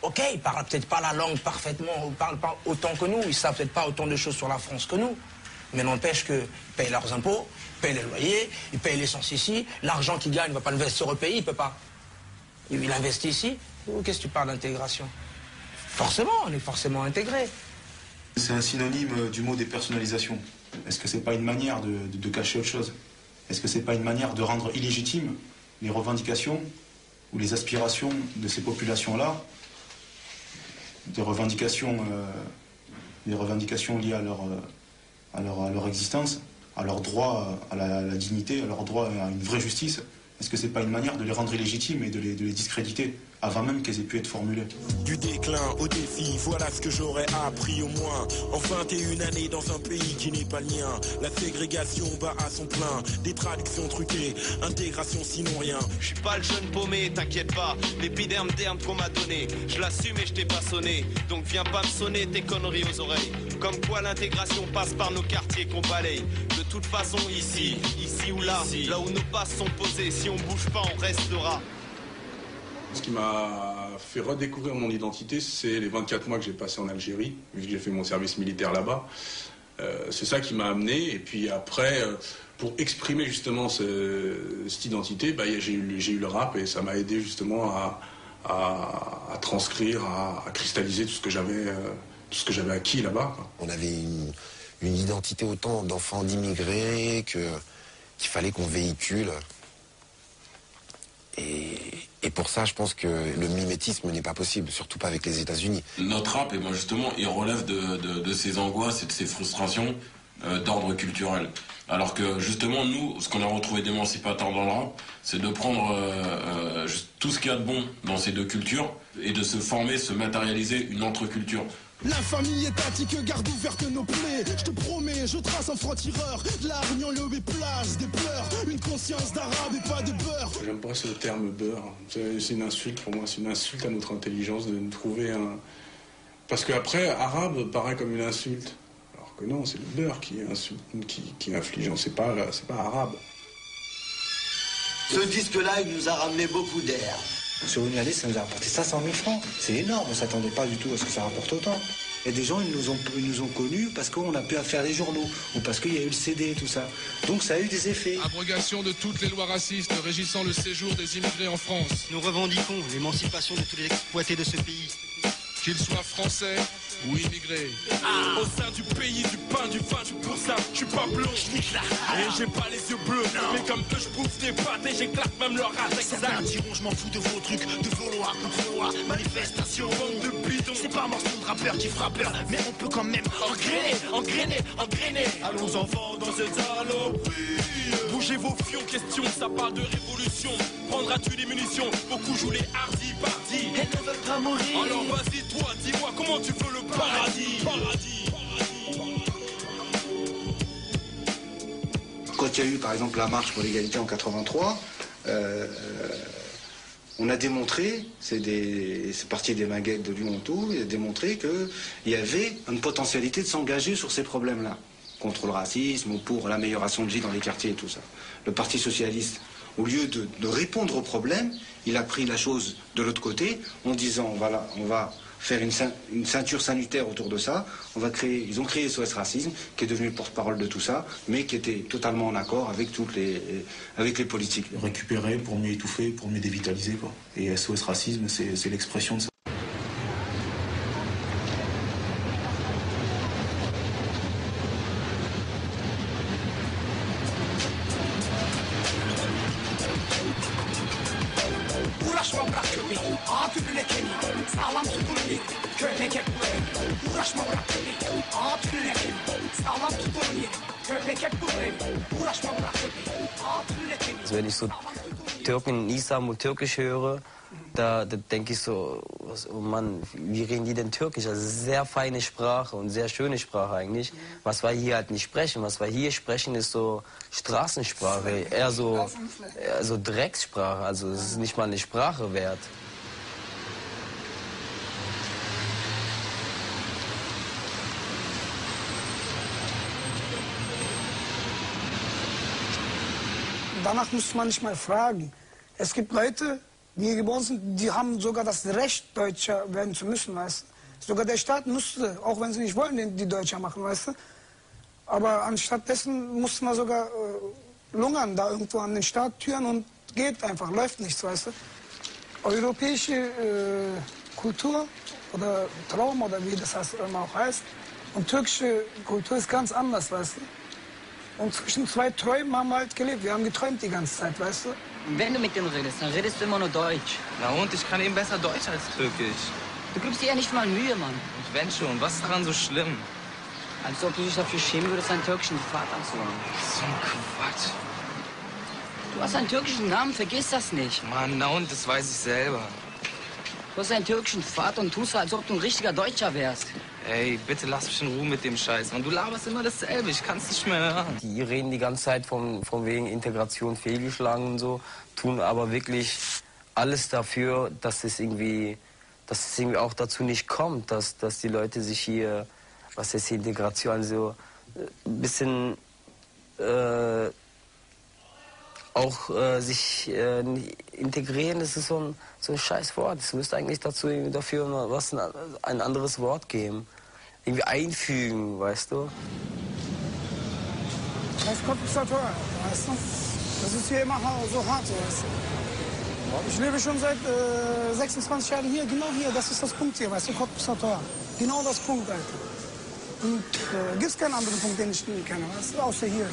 [SPEAKER 13] ok, ils parlent peut-être pas la langue parfaitement, ils parlent pas autant que nous, ils savent peut-être pas autant de choses sur la France que nous. Mais n'empêche qu'ils payent leurs impôts, ils payent les loyers, ils payent l'essence ici, l'argent qu'ils gagnent, il ne va pas l'investir au pays, il peut pas. Il investit ici. Qu'est-ce que tu parles d'intégration? Forcément, on est forcément intégré.
[SPEAKER 5] C'est un synonyme du mot dépersonnalisation. Est-ce que c'est pas une manière de cacher autre chose? Est-ce que c'est pas une manière de rendre illégitimes les revendications ou les aspirations de ces populations-là, des revendications liées à leur existence, à leur droit à la dignité, à leur droit à une vraie justice? Est-ce que c'est pas une manière de les rendre illégitimes et de les discréditer avant même qu'elles aient pu être formulées?
[SPEAKER 14] Du déclin au défi, voilà ce que j'aurais appris au moins. En 21 années dans un pays qui n'est pas le mien. La ségrégation bat à son plein, des traductions truquées, intégration sinon rien.
[SPEAKER 3] Je suis pas le jeune paumé, t'inquiète pas, l'épiderme d'herbe qu'on m'a donné. Je l'assume et je t'ai pas sonné, donc viens pas me sonner tes conneries aux oreilles. Comme quoi l'intégration passe par nos quartiers qu'on balaye. De toute façon ici ou là, là où nos passes sont posées, si on bouge pas on restera.
[SPEAKER 17] Ce qui m'a fait redécouvrir mon identité, c'est les 24 mois que j'ai passé en Algérie, vu que j'ai fait mon service militaire là-bas. C'est ça qui m'a amené. Et puis après, pour exprimer justement cette identité, j'ai eu le rap et ça m'a aidé justement à transcrire, à cristalliser tout ce que j'avais acquis là-bas.
[SPEAKER 1] On avait une identité autant d'enfants d'immigrés qu'il fallait qu'on véhicule. Et pour ça, je pense que le mimétisme n'est pas possible, surtout pas avec les États-Unis.
[SPEAKER 15] Notre rap, justement, il relève de ces angoisses et de ces frustrations d'ordre culturel. Alors que, justement, nous, ce qu'on a retrouvé d'émancipateur dans le rap, c'est de prendre tout ce qu'il y a de bon dans ces deux cultures et de se former, se matérialiser une entre-culture.
[SPEAKER 11] L'infamie étatique garde ouverte nos plaies. Je te promets, je trace un franc-tireur. De la réunion, le place, des pleurs. Une conscience d'arabe et pas de beurre.
[SPEAKER 17] J'aime pas ce terme beurre. C'est une insulte pour moi, c'est une insulte à notre intelligence de nous trouver Parce qu'après, arabe paraît comme une insulte. Alors que non, c'est le beurre qui insulte, qui inflige. C'est pas arabe.
[SPEAKER 22] Ce disque-là, il nous a ramené beaucoup d'air.
[SPEAKER 20] Sur une année, ça nous a rapporté 500 000 francs. C'est énorme, on ne s'attendait pas du tout à ce que ça rapporte autant. Et des gens, ils nous ont connus parce qu'on a pu faire des journaux, ou parce qu'il y a eu le CD et tout ça. Donc ça a eu des effets.
[SPEAKER 4] Abrogation de toutes les lois racistes régissant le séjour des immigrés en France.
[SPEAKER 16] Nous revendiquons l'émancipation de tous les exploités de ce pays.
[SPEAKER 4] Qu'ils soient français ou immigrés.
[SPEAKER 3] Au sein du pays, du pain, du vin, du pourcin, je suis pas blond. Et j'ai pas les yeux bleus. Mais comme eux, je bouffe des pâtes et j'éclate même leur race.
[SPEAKER 16] Certains diront, je m'en fous de vos trucs, de vos lois, contre lois, manifestations.
[SPEAKER 3] Bande de bidons.
[SPEAKER 16] C'est pas un morceau de rappeur qui fera peur, mais on peut quand même engrainer.
[SPEAKER 3] Allons enfants dans cette saloperie. Bougez vos fions, question, ça parle de révolution. Prendras-tu des munitions? Beaucoup jouent les hardis partis.
[SPEAKER 16] Elles ne veulent pas mourir.
[SPEAKER 3] Alors vas-y toi, dis-moi comment tu veux le paradis.
[SPEAKER 20] Quand il y a eu par exemple la marche pour l'égalité en 83, on a démontré, c'est parti des maguettes de Lyon et tout, il a démontré qu'il y avait une potentialité de s'engager sur ces problèmes-là, contre le racisme ou pour l'amélioration de vie dans les quartiers et tout ça. Le Parti socialiste, au lieu de répondre aux problèmes, il a pris la chose de l'autre côté en disant voilà, on va faire une ceinture sanitaire autour de ça. Ils ont créé SOS Racisme, qui est devenu le porte-parole de tout ça, mais qui était totalement en accord avec les politiques.
[SPEAKER 5] Récupérer pour mieux étouffer, pour mieux dévitaliser, quoi. Et SOS Racisme, c'est l'expression de ça.
[SPEAKER 18] Also wenn ich so Türken, Isam und Türkisch höre, da denke ich so, oh Mann, wie reden die denn Türkisch? Also sehr feine Sprache und sehr schöne Sprache eigentlich. Was wir hier halt nicht sprechen. Was wir hier sprechen, ist so Straßensprache, eher so Dreckssprache. Also es ist nicht mal eine Sprache wert.
[SPEAKER 19] Danach muss man nicht mal fragen. Es gibt Leute, die hier geboren sind, die haben sogar das Recht, Deutscher werden zu müssen, weißt du. Sogar der Staat musste, auch wenn sie nicht wollen, die Deutscher machen, weißt du. Aber anstatt dessen musste man sogar lungern da irgendwo an den Staattüren und geht einfach, läuft nichts, weißt du. Europäische Kultur oder Traum oder wie das immer auch heißt und türkische Kultur ist ganz anders, weißt du. Und zwischen zwei Träumen haben wir halt gelebt. Wir haben geträumt die ganze Zeit, weißt du?
[SPEAKER 23] Wenn du mit denen redest, dann redest du immer nur Deutsch.
[SPEAKER 24] Na und, ich kann eben besser Deutsch als Türkisch.
[SPEAKER 23] Du gibst dir ja nicht mal Mühe, Mann.
[SPEAKER 24] Und wenn schon, was ist daran so schlimm?
[SPEAKER 23] Als ob du dich dafür schämen würdest, einen türkischen Vater zu haben.
[SPEAKER 24] So ein Quatsch.
[SPEAKER 23] Du hast einen türkischen Namen, vergiss das nicht.
[SPEAKER 24] Mann, na und, das weiß ich selber.
[SPEAKER 23] Du hast einen türkischen Vater und tust so, als ob du ein richtiger Deutscher wärst.
[SPEAKER 24] Ey, bitte lass mich in Ruhe mit dem Scheiß. Und du laberst immer dasselbe, ich kann's nicht mehr hören.
[SPEAKER 18] Die reden die ganze Zeit von wegen Integration fehlgeschlagen und so, tun aber wirklich alles dafür, dass es irgendwie auch dazu nicht kommt, dass die Leute sich hier, was ist die Integration, so ein bisschen sich integrieren, das ist so ein scheiß Wort. Es müsste eigentlich dafür ein anderes Wort geben. Irgendwie einfügen, weißt du?
[SPEAKER 19] Das kommt bis dato, weißt du? Das ist hier immer so hart, weißt du? Ich lebe schon seit 26 Jahren hier, genau hier, das ist das Punkt hier, weißt du, Cottbusser. Genau das Punkt, Alter. Und gibt es keinen anderen Punkt, den ich nicht kenne, weißt du, außer hier.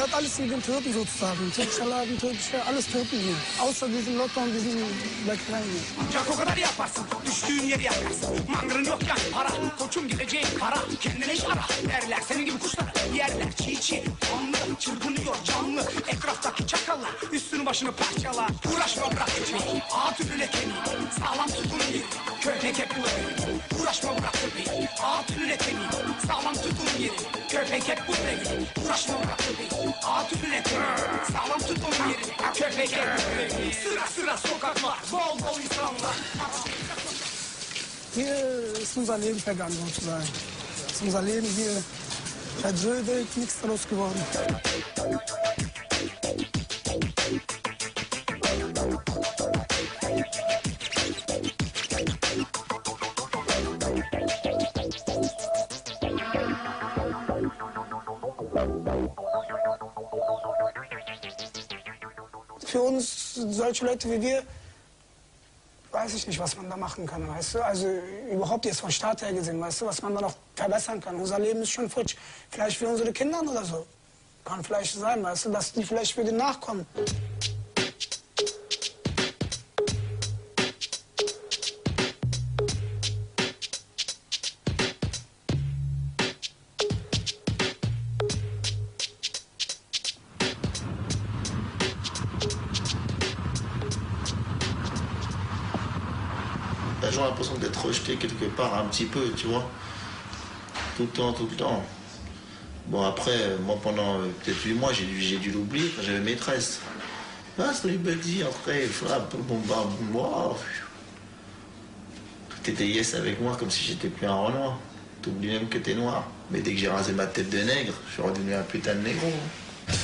[SPEAKER 19] gehört alles hier den Türken sozusagen. Türkischer Laden, türkischer, alles Türken hier. Außer diesen Lotto und diesen Bäckereien hier.
[SPEAKER 16] Çok o kadar yaparsın, düştüğün yeri yakarsın. Mangırın yok ya para, koçum geleceğin kara. Kendine iş ara derler, senin gibi kuşlar yerler. Çiğ çiğ, kanlı, çırpınıyor canlı. Etraftaki çakallar, üstünü başını parçalar. Uğraşma bırak etmeyi, ağ tüpüne kemiği. Sağlam tutun yeri, köpek hep bulayı. Uğraşma bırak köpeği, ağ tüpüne kemiği. Sağlam tutun yeri, köpek hep bulayı. Uğraşma bırak köpeği, ağ tüpüne kemiği. Sağlam tutun yeri, köpek hep bulayı. Sıra sıra sokaklar, bol bol insanlar.
[SPEAKER 19] Hier ist unser Leben vergangen sozusagen. Ist unser Leben hier verdrödelt, nichts daraus geworden. Für uns, solche Leute wie wir, weiß ich nicht, was man da machen kann, weißt du? Also überhaupt jetzt vom Staat her gesehen, weißt du, was man da noch verbessern kann. Unser Leben ist schon futsch. Vielleicht für unsere Kinder oder so. Kann vielleicht sein, weißt du, dass die vielleicht für den nachkommen.
[SPEAKER 8] T'as toujours l'impression d'être rejeté quelque part un petit peu, tu vois. Tout le temps, tout le temps. Bon après, moi pendant peut-être 8 mois, j'ai dû l'oublier quand j'avais maîtresse. Ah, c'est une belle vie, après, bon, bah, moi. T'étais yes avec moi comme si j'étais plus un Renoir. T'oublies même que t'es noir. Mais dès que j'ai rasé ma tête de nègre, je suis redevenu un putain de négro.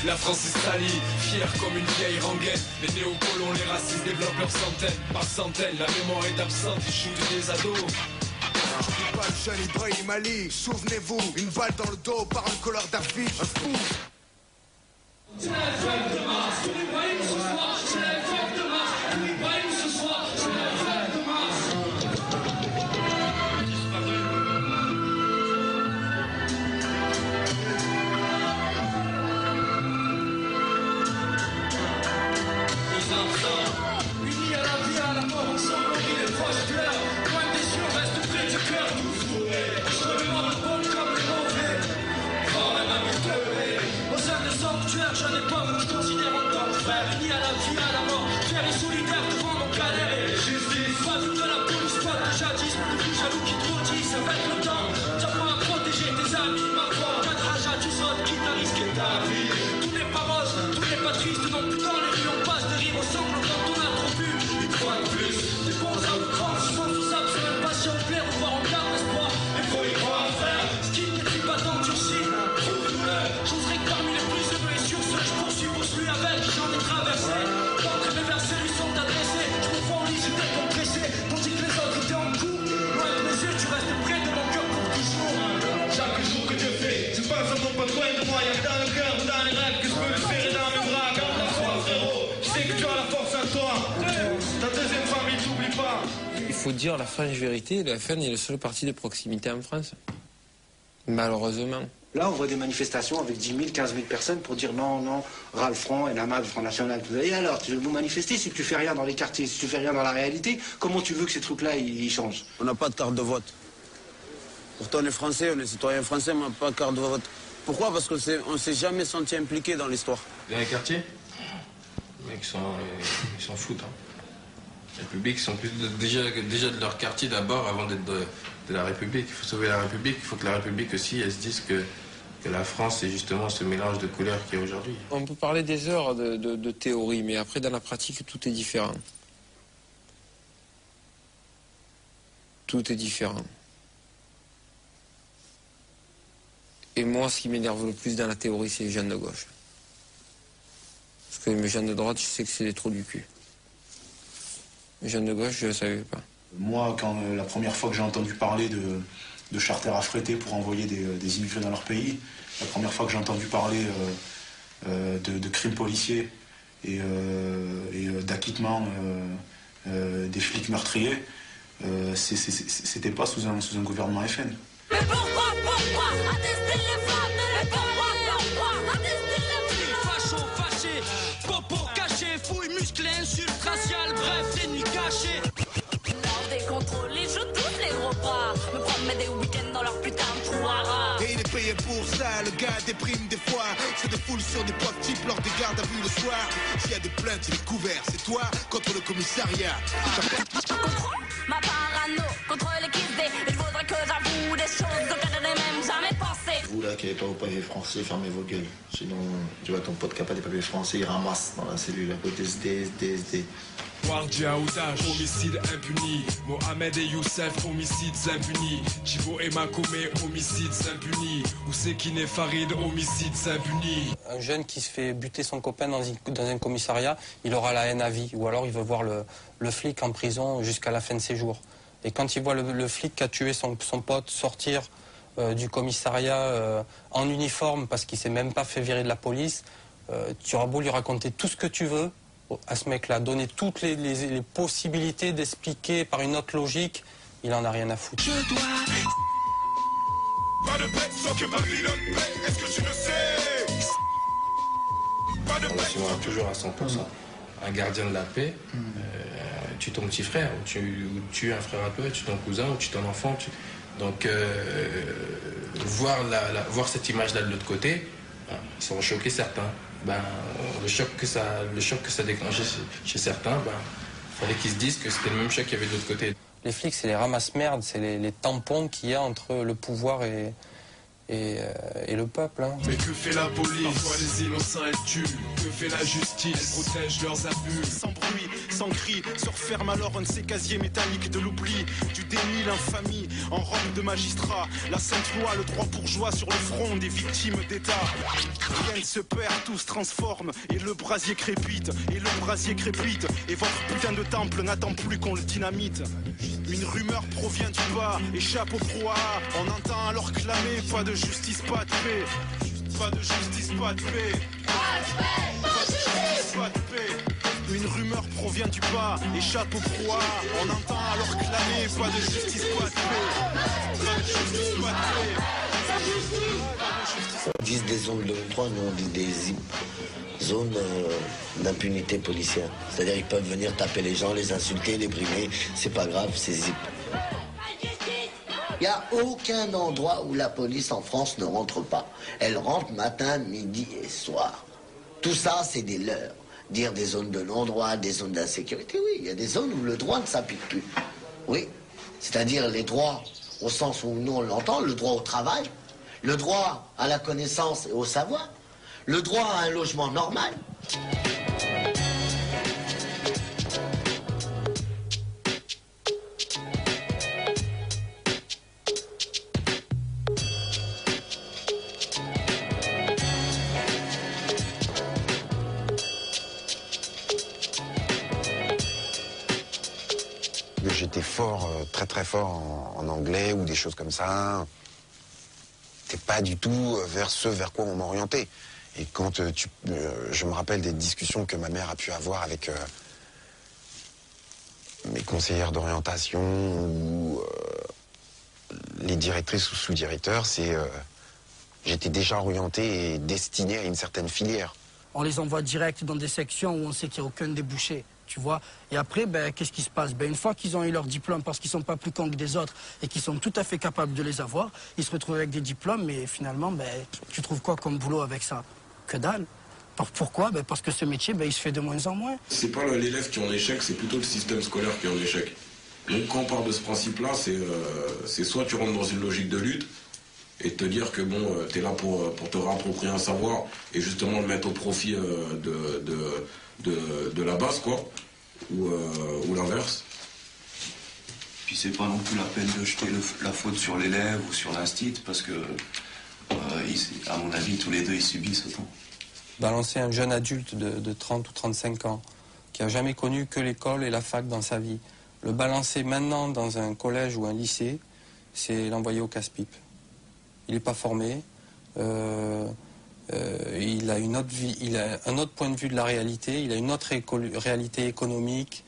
[SPEAKER 14] La France est salie, fière comme une vieille rengaine. Les néocolons, les racistes développent leurs centaines par centaines. La mémoire est absente, ils shootent des ados.
[SPEAKER 9] J'oublie pas le jeune Ibrahim Ali. Souvenez-vous, une balle dans le dos par un colleur d'affiche, un fou.
[SPEAKER 3] C'est la fête de Mars, c'est l'Ibrahim ce soir. C'est la fête de Mars, c'est l'Ibrahim ce soir. C'est la fête de Mars. Unis à la vie, à la mort, ensemble, on vit les fausses fleurs. Loin des yeux, reste près du cœur, tous fourrés. Je remémore le bon comme le mauvais. Quand même à mes degrés. Au sein des sanctuaires, j'en ai pas où je considère en tant que frère. Unis à la vie, à la mort, fier et solidaire devant mon galère et justice. Pas vu de la police, pas de jadis, plus jaloux qui te maudissent avec le temps. T'apprends à protéger tes amis, ma foi. Qu'un rage tu sautes, quitte à risquer ta vie. Tout n'est pas rose, tout n'est pas triste non plus dans les rues. On passe des rires au sangle quand on a trop bu. Une fois de plus, des bons hommes grands, souvent sous sable, c'est même pas si on plaît, on voit en garde l'espoir. Il faut y croire, frère. Ce qui ne détruit pas tant durci, trouve-nous-le. J'oserais que parmi les plus heureux et sur ceux que je poursuis pour celui avec qui j'en ai traversé. Tant que mes versets lui sont adressés, je me vois en lit, j'étais compressé. Tandis que les autres étaient en cours. Loin de mes yeux, tu restes près de mon cœur pour toujours.
[SPEAKER 16] Chaque jour que Dieu fait, se passe un peu pas loin de moi. Y'a que dans le cœur ou dans les rêves que je peux le serrer dans mes bras. Garde la foi, frérot. Je sais que tu as la force en toi. Ta deuxième famille, t'oublie pas.
[SPEAKER 18] Il faut dire la franche vérité, le FN est le seul parti de proximité en France. Malheureusement.
[SPEAKER 20] Là, on voit des manifestations avec 10 000, 15 000 personnes pour dire non, non, ras le front, NAMA, le Front National. Et alors, tu veux vous manifester si tu fais rien dans les quartiers, si tu fais rien dans la réalité, comment tu veux que ces trucs-là, ils changent?
[SPEAKER 10] On n'a pas de carte de vote. Pourtant, on est français, on est citoyen français, mais on n'a pas de carte de vote. Pourquoi? Parce qu'on ne s'est jamais senti impliqué dans l'histoire.
[SPEAKER 15] Dans les quartiers, les mecs ils s'en foutent. Hein. Les Républiques sont plus déjà de leur quartier d'abord avant d'être de la République. Il faut sauver la République. Il faut que la République aussi, elle se dise que la France, c'est justement ce mélange de couleurs qu'il y a aujourd'hui.
[SPEAKER 18] On peut parler des heures de théorie, mais après, dans la pratique, tout est différent. Tout est différent. Et moi, ce qui m'énerve le plus dans la théorie, c'est les jeunes de gauche. Parce que les jeunes de droite, je sais que c'est des trous du cul. Les jeunes de gauche, je ne savais pas.
[SPEAKER 5] Moi, quand la première fois que j'ai entendu parler de charters affrétés pour envoyer des immigrés dans leur pays, la première fois que j'ai entendu parler de crimes policiers et d'acquittement des flics meurtriers, c'était pas sous un gouvernement FN.
[SPEAKER 3] Mais pourquoi attester les femmes? Mais pourquoi attester les filles?
[SPEAKER 2] soir. Me promener des week-ends dans leur putain de trou à rats.
[SPEAKER 9] Et il est payé pour ça, le gars déprime des fois. Se défoule sur des poids types lors des gardes à vue le soir. S'il y a des plaintes, il est couvert, c'est toi contre le commissariat.
[SPEAKER 2] Ma parano contre les kids, il faudrait que j'avoue des choses auxquelles je n'ai même jamais pensé.
[SPEAKER 8] Vous là qui n'avez pas vos papiers français, fermez vos gueules. Sinon, tu vois ton pote qui n'a pas des papiers français, il ramasse dans la cellule à côté SD.
[SPEAKER 4] Wardia Oudache, homicide impuni. Mohamed et Youssef, homicides impunis. Djibo et Makomé, homicides impunis. Oussekine Farid, homicides impunis.
[SPEAKER 18] Un jeune qui se fait buter son copain dans un commissariat, il aura la haine à vie. Ou alors il veut voir le flic en prison jusqu'à la fin de ses jours. Et quand il voit le flic qui a tué son pote sortir du commissariat en uniforme parce qu'il s'est même pas fait virer de la police, tu auras beau lui raconter tout ce que tu veux à ce mec-là, donner toutes les possibilités d'expliquer par une autre logique, il en a rien à foutre.
[SPEAKER 9] Je dois... Pas de paix sans que Babylone paie, est-ce que tu le sais? Pas de paix.
[SPEAKER 17] On va toujours à 100%. Un gardien de la paix, tue ton petit frère, ou tu tues un frère à toi, tu tues ton cousin, ou tu tues ton enfant. Donc, voir cette image-là de l'autre côté, ils sont choqués certains. Le choc que ça déclenchait chez certains, fallait qu'ils se disent que c'était le même choc qu'il y avait de l'autre côté.
[SPEAKER 18] Les flics, c'est les ramasse-merdes, c'est les tampons qu'il y a entre le pouvoir et le peuple. Hein.
[SPEAKER 4] Mais que fait la police? Parfois les innocents elle tue. Que fait la justice? Elle protège leurs abus.
[SPEAKER 6] Sans bruit, sans cri, se referme alors un de ces casiers métalliques de l'oubli, du déni, l'infamie, en robe de magistrat. La sainte loi, le droit bourgeois sur le front des victimes d'État. Rien ne se perd, tout se transforme, et le brasier crépite, et votre putain de temple n'attend plus qu'on le dynamite. Une rumeur provient du bas, échappe au brouhaha. On entend alors clamer, pas de justice, pas de paix. Pas de justice, pas de paix. Pas de justice, pas de paix. Une rumeur provient du bas, échappe au brouhaha. On entend alors clamer, pas de justice, pas de paix. Pas de justice, pas de paix.
[SPEAKER 22] Ils disent des zones de 3, nous on dit des ZIP. Zones d'impunité policière. C'est-à-dire ils peuvent venir taper les gens, les insulter, les brimer. C'est pas grave, c'est ZIP. Il n'y a aucun endroit où la police en France ne rentre pas. Elle rentre matin, midi et soir. Tout ça, c'est des leurres. Dire des zones de non-droit, des zones d'insécurité, oui, il y a des zones où le droit ne s'applique plus. Oui, c'est-à-dire les droits, au sens où nous on l'entend, le droit au travail, le droit à la connaissance et au savoir, le droit à un logement normal.
[SPEAKER 1] J'étais fort, très très fort en anglais ou des choses comme ça. C'est pas du tout vers ce vers quoi on m'orientait. Et quand je me rappelle des discussions que ma mère a pu avoir avec mes conseillères d'orientation ou les directrices ou sous-directeurs, j'étais déjà orienté et destiné à une certaine filière.
[SPEAKER 12] On les envoie direct dans des sections où on sait qu'il n'y a aucun débouché, tu vois. Et après, qu'est-ce qui se passe? Une fois qu'ils ont eu leur diplôme, parce qu'ils ne sont pas plus cons que des autres et qu'ils sont tout à fait capables de les avoir, ils se retrouvent avec des diplômes, mais finalement, tu trouves quoi comme boulot avec ça? Que dalle. Pourquoi? Parce que ce métier, il se fait de moins en moins.
[SPEAKER 15] C'est pas l'élève qui est en échec, c'est plutôt le système scolaire qui est en échec. Donc quand on part de ce principe-là, c'est soit tu rentres dans une logique de lutte, et te dire que bon, t'es là pour te réapproprier un savoir et justement le mettre au profit de la base, quoi, ou l'inverse.
[SPEAKER 21] Puis c'est pas non plus la peine de jeter la faute sur l'élève ou sur l'instit, parce que, à mon avis, tous les deux, ils subissent autant.
[SPEAKER 18] Balancer un jeune adulte de 30 ou 35 ans, qui a jamais connu que l'école et la fac dans sa vie, le balancer maintenant dans un collège ou un lycée, c'est l'envoyer au casse-pipe. Il n'est pas formé, il a une autre vie, il a un autre point de vue de la réalité, il a une autre réalité économique,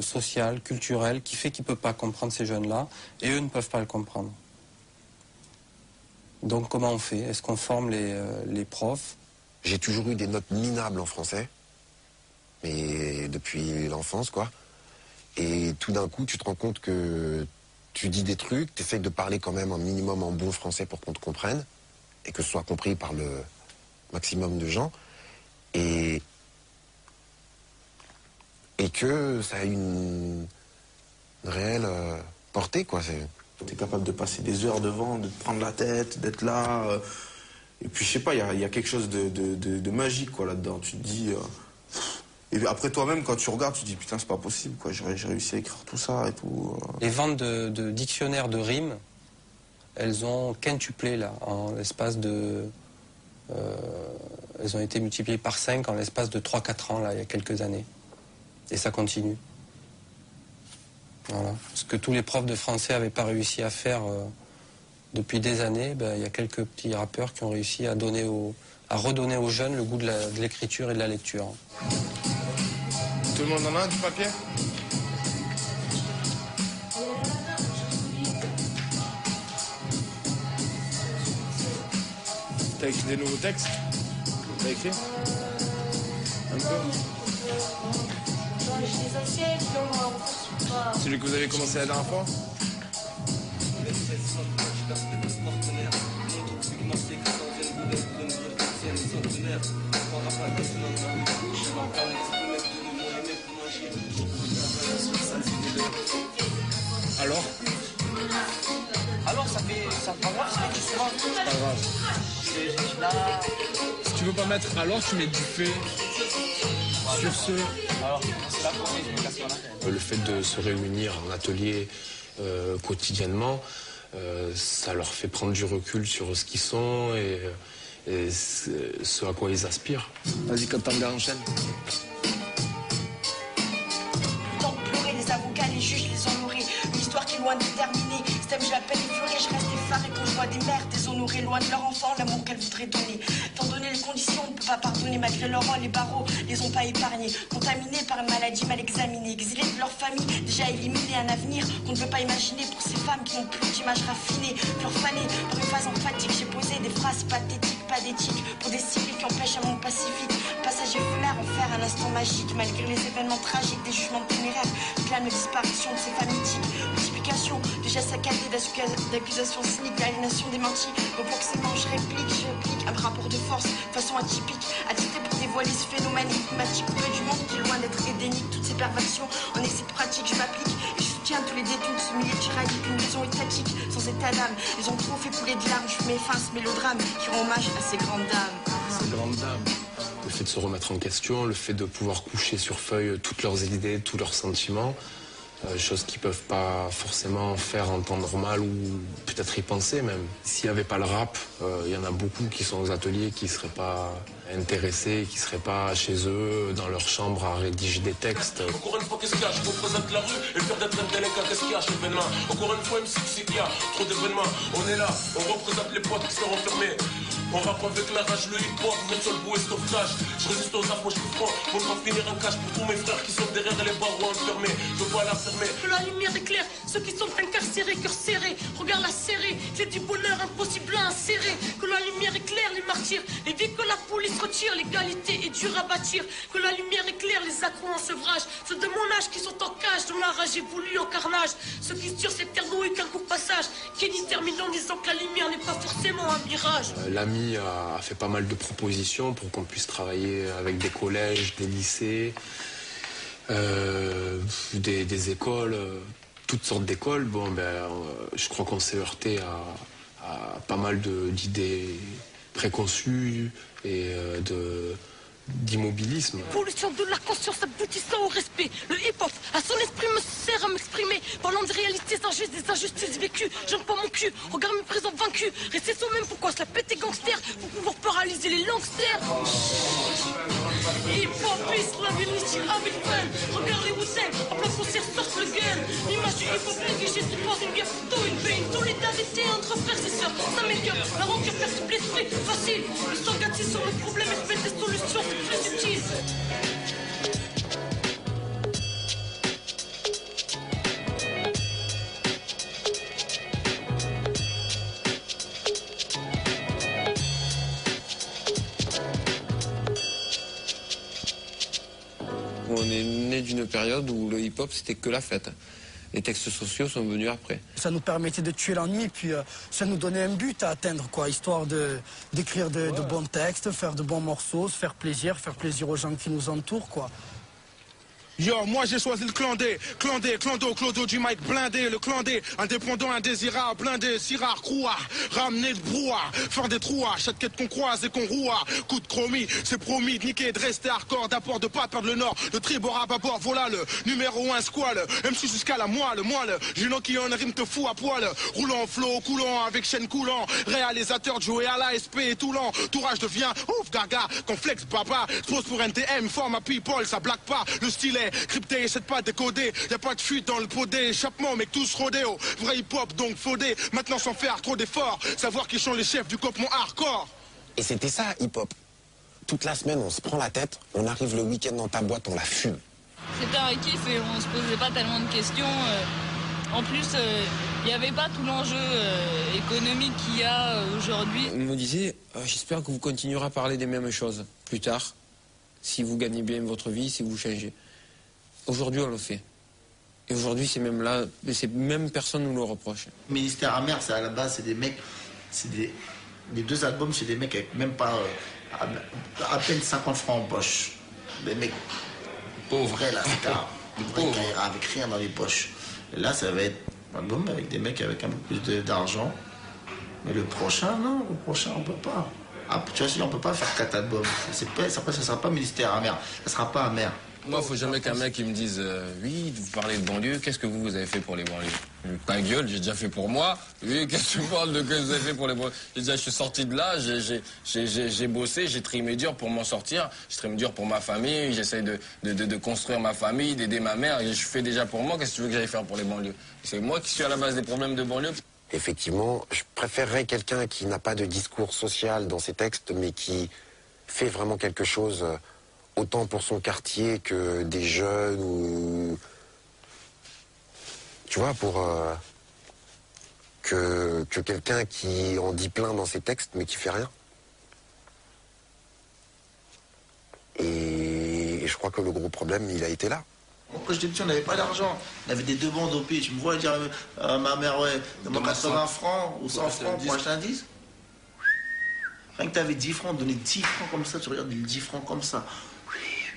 [SPEAKER 18] sociale, culturelle, qui fait qu'il ne peut pas comprendre ces jeunes-là, et eux ne peuvent pas le comprendre. Donc comment on fait? Est-ce qu'on forme les profs?
[SPEAKER 1] J'ai toujours eu des notes minables en français, mais depuis l'enfance, quoi. Et tout d'un coup, tu te rends compte que tu dis des trucs, tu essayes de parler quand même un minimum en bon français pour qu'on te comprenne, et que ce soit compris par le maximum de gens, et que ça a une réelle portée, quoi.
[SPEAKER 5] Tu es capable de passer des heures devant, de te prendre la tête, d'être là. Et puis, je sais pas, il y a quelque chose de magique, quoi, là-dedans. Tu te dis... Et après, toi-même, quand tu regardes, tu te dis, putain, c'est pas possible, quoi. J'ai réussi à écrire tout ça et tout.
[SPEAKER 18] Les ventes de dictionnaires de rimes, elles ont quintuplé, là, en l'espace de... elles ont été multipliées par 5 en l'espace de 3-4 ans, là, il y a quelques années. Et ça continue. Voilà. Ce que tous les profs de français n'avaient pas réussi à faire depuis des années, ben, il y a quelques petits rappeurs qui ont réussi à redonner aux jeunes le goût de l'écriture et de la lecture.
[SPEAKER 4] Tout le monde en a du papier? T'as écrit des nouveaux textes? T'as écrit? Un peu? Celui que vous avez commencé la dernière fois? Alors?
[SPEAKER 16] Alors ça fait pas grave, c'est souvent.
[SPEAKER 4] C'est pas grave. Si tu veux pas mettre alors, tu mets du fait. Sur ce.
[SPEAKER 16] Alors, c'est la première, je me casse la tête.
[SPEAKER 7] Le fait de se réunir en atelier quotidiennement, ça leur fait prendre du recul sur ce qu'ils sont et ce à quoi ils aspirent.
[SPEAKER 10] Vas-y, quand t'en gars, enchaîne.
[SPEAKER 11] Tant de pleurer, les avocats, les juges, les honorés. Une histoire qui est loin de terminer. Stem, je l'appelle effleuré, je reste effaré quand je vois des mères déshonorées, loin de leur enfant, l'amour qu'elles voudraient donner. Étant donné les conditions, on ne peut pas pardonner malgré leur rang, les barreaux les ont pas épargnés. Contaminés par une maladie mal examinée, exilés de leur famille, déjà éliminés, un avenir qu'on ne peut pas imaginer pour ces femmes qui n'ont plus d'image raffinée. Fanées par une phase emphatique, j'ai posé des phrases pathétiques, pas d'éthique, pour des cycles qui empêchent un monde pacifique. Passage éphémère, en faire un instant magique, malgré les événements tragiques, des jugements téméraires, clament la disparition de ces femmes mythiques. Multiplication de gestes saccadés, d'accusations cyniques, d'aliénation démentie. Au proxément, je réplique un rapport de force, façon atypique, attité pour dévoiler ce phénomène énigmatique. Peu du monde qui est loin d'être édénique, toutes ces perversions en essai pratique, je m'applique et je soutiens tous les détenus de ce milieu tyrannique, une maison étatique, sans état d'âme. Ils ont trop fait couler de larmes, je mets fin à ce mélodrame qui rend hommage à ces grandes dames.
[SPEAKER 7] Ces grandes dames. Le fait de se remettre en question, le fait de pouvoir coucher sur feuille toutes leurs idées, tous leurs sentiments, choses qu'ils peuvent pas forcément faire en temps normal ou peut-être y penser même. S'il n'y avait pas le rap, il y en a beaucoup qui sont aux ateliers qui ne seraient pas intéressés, qui ne seraient pas chez eux, dans leur chambre à rédiger des textes.
[SPEAKER 15] Encore une fois, qu'est-ce qu'il y a? Je représente la rue et le père d'être un délinquant, qu'est-ce qu'il y a chez l'événement? Encore une fois, MC, c'est qu'il y a trop d'événements. On est là, on représente les potes qui sont enfermés. On rappe avec la rage, le hip-hop, même sur le beau stockage. Je résiste aux approches du front pour pas finir en cache pour tous mes frères qui sont derrière les barreaux enfermés. Je vois la fermer.
[SPEAKER 13] Que la lumière éclaire ceux qui sont incarcérés, cœur serré. Regarde la serrée, j'ai du bonheur impossible à insérer. Que la lumière éclaire les martyrs, les vies que la police retire. L'égalité est dure à bâtir. Que la lumière éclaire les accros en sevrage. Ceux de mon âge qui sont en cage, dont la rage évolue en carnage. Ceux qui tirent cette terre et qu'un court passage. Kenny termine en disant que la lumière n'est pas forcément un mirage.
[SPEAKER 7] L'ami a fait pas mal de propositions pour qu'on puisse travailler avec des collèges, des lycées, des écoles, toutes sortes d'écoles. Bon, je crois qu'on s'est heurté à pas mal d'idées préconçues et d'immobilisme.
[SPEAKER 13] Pollution de la conscience aboutissant au respect. Le hip-hop, à son esprit, me sert à m'exprimer. Parlant des réalités injustes, des injustices vécues. J'aime pas mon cul, regarde mes présents vaincus. Restez soi-même, pourquoi se la péter gangster? Pour pouvoir paralyser les langsters. Hip-hop, islam, unity avec fun. Regarde les Wu-Tang, en plein concert, sortent le gun. L'image du hip-hop négligée suppose une guerre plutôt une paix. Une solidarité entre frères et sœurs, ça m'améliore. La rancœur perd tout l'esprit, facile. Le sang gâté sur le problème et je mets des solutions. Plus utile.
[SPEAKER 23] On est né d'une période où le hip-hop c'était que la fête.
[SPEAKER 14] Les textes sociaux sont venus après.
[SPEAKER 12] Ça nous permettait de tuer l'ennui, puis ça nous donnait un but à atteindre, quoi, histoire d'écrire de bons textes, faire de bons morceaux, se faire plaisir aux gens qui nous entourent, quoi.
[SPEAKER 6] Yo, moi j'ai choisi le clandé, clodo du mic blindé, le clandé, indépendant, indésirable, blindé, si rare, croix, ramener le brouhaha, faire des trous, chaque quête qu'on croise et qu'on roua, coup de chromie, c'est promis de niquer, de rester hardcore, d'apport, de pas perdre le nord, le tribord à bâbord, voilà le numéro 1 squale, MC jusqu'à la moelle, Junon qui en rime te fout à poil, roulant, flow, coulant, avec chaîne coulant, réalisateur de jouer à l'ASP et tout lent, tourage devient, ouf, gaga, complexe, baba, pose pour NTM, forme à people, ça blague pas, le stylet, crypté, c'est pas décodé, y a pas de fuite dans le pot d'échappement, mec, tous rodéo, vrai hip-hop, donc faudé, maintenant sans faire trop d'efforts, savoir qui sont les chefs du campement hardcore.
[SPEAKER 1] Et c'était ça, hip-hop. Toute la semaine, on se prend la tête, on arrive le week-end dans ta boîte, on la fume.
[SPEAKER 19] C'était un kiff et on se posait pas tellement de questions. En plus, il n'y avait pas tout l'enjeu économique qu'il y a aujourd'hui.
[SPEAKER 14] On me disait, j'espère que vous continuerez à parler des mêmes choses plus tard, si vous gagnez bien votre vie, si vous changez. Aujourd'hui, on le fait. Et aujourd'hui, c'est même là, même personne nous le reproche.
[SPEAKER 8] Ministère amer, c'est à la base, c'est des mecs, les 2 albums, c'est des mecs avec même pas à peine 50 francs en poche. Des mecs pauvres, vrais là, des vrais carrières avec rien dans les poches. Et là, ça va être un album avec des mecs avec un peu plus d'argent. Mais le prochain, non, on peut pas. Ah, tu vois, on peut pas faire 4 albums. Ça sera pas Ministère amer, ça sera pas amer.
[SPEAKER 14] Moi, il faut jamais qu'un mec me dise oui, vous parlez de banlieue, qu'est-ce que vous avez fait pour les banlieues? Ta gueule, j'ai déjà fait pour moi. Oui, qu'est-ce que tu parles de que vous avez fait pour les banlieues? Je suis sorti de là, j'ai bossé, j'ai trimé dur pour m'en sortir. J'ai trimé dur pour ma famille, j'essaye de construire ma famille, d'aider ma mère. Je fais déjà pour moi, qu'est-ce que tu veux que j'aille faire pour les banlieues? C'est moi qui suis à la base des problèmes de banlieue.
[SPEAKER 1] Effectivement, je préférerais quelqu'un qui n'a pas de discours social dans ses textes, mais qui fait vraiment quelque chose... autant pour son quartier que des jeunes ou... Tu vois, pour... que quelqu'un qui en dit plein dans ses textes, mais qui fait rien. Et je crois que le gros problème, il a été là.
[SPEAKER 8] Quand j'étais petit, on n'avait pas d'argent. On avait des 2 bandes au pied. Tu me vois dire à ma mère, ouais, donne-moi 80 francs ou 100 francs pour acheter un disque. Rien que tu avais 10 francs, donner 10 francs comme ça, tu regardes les 10 francs comme ça.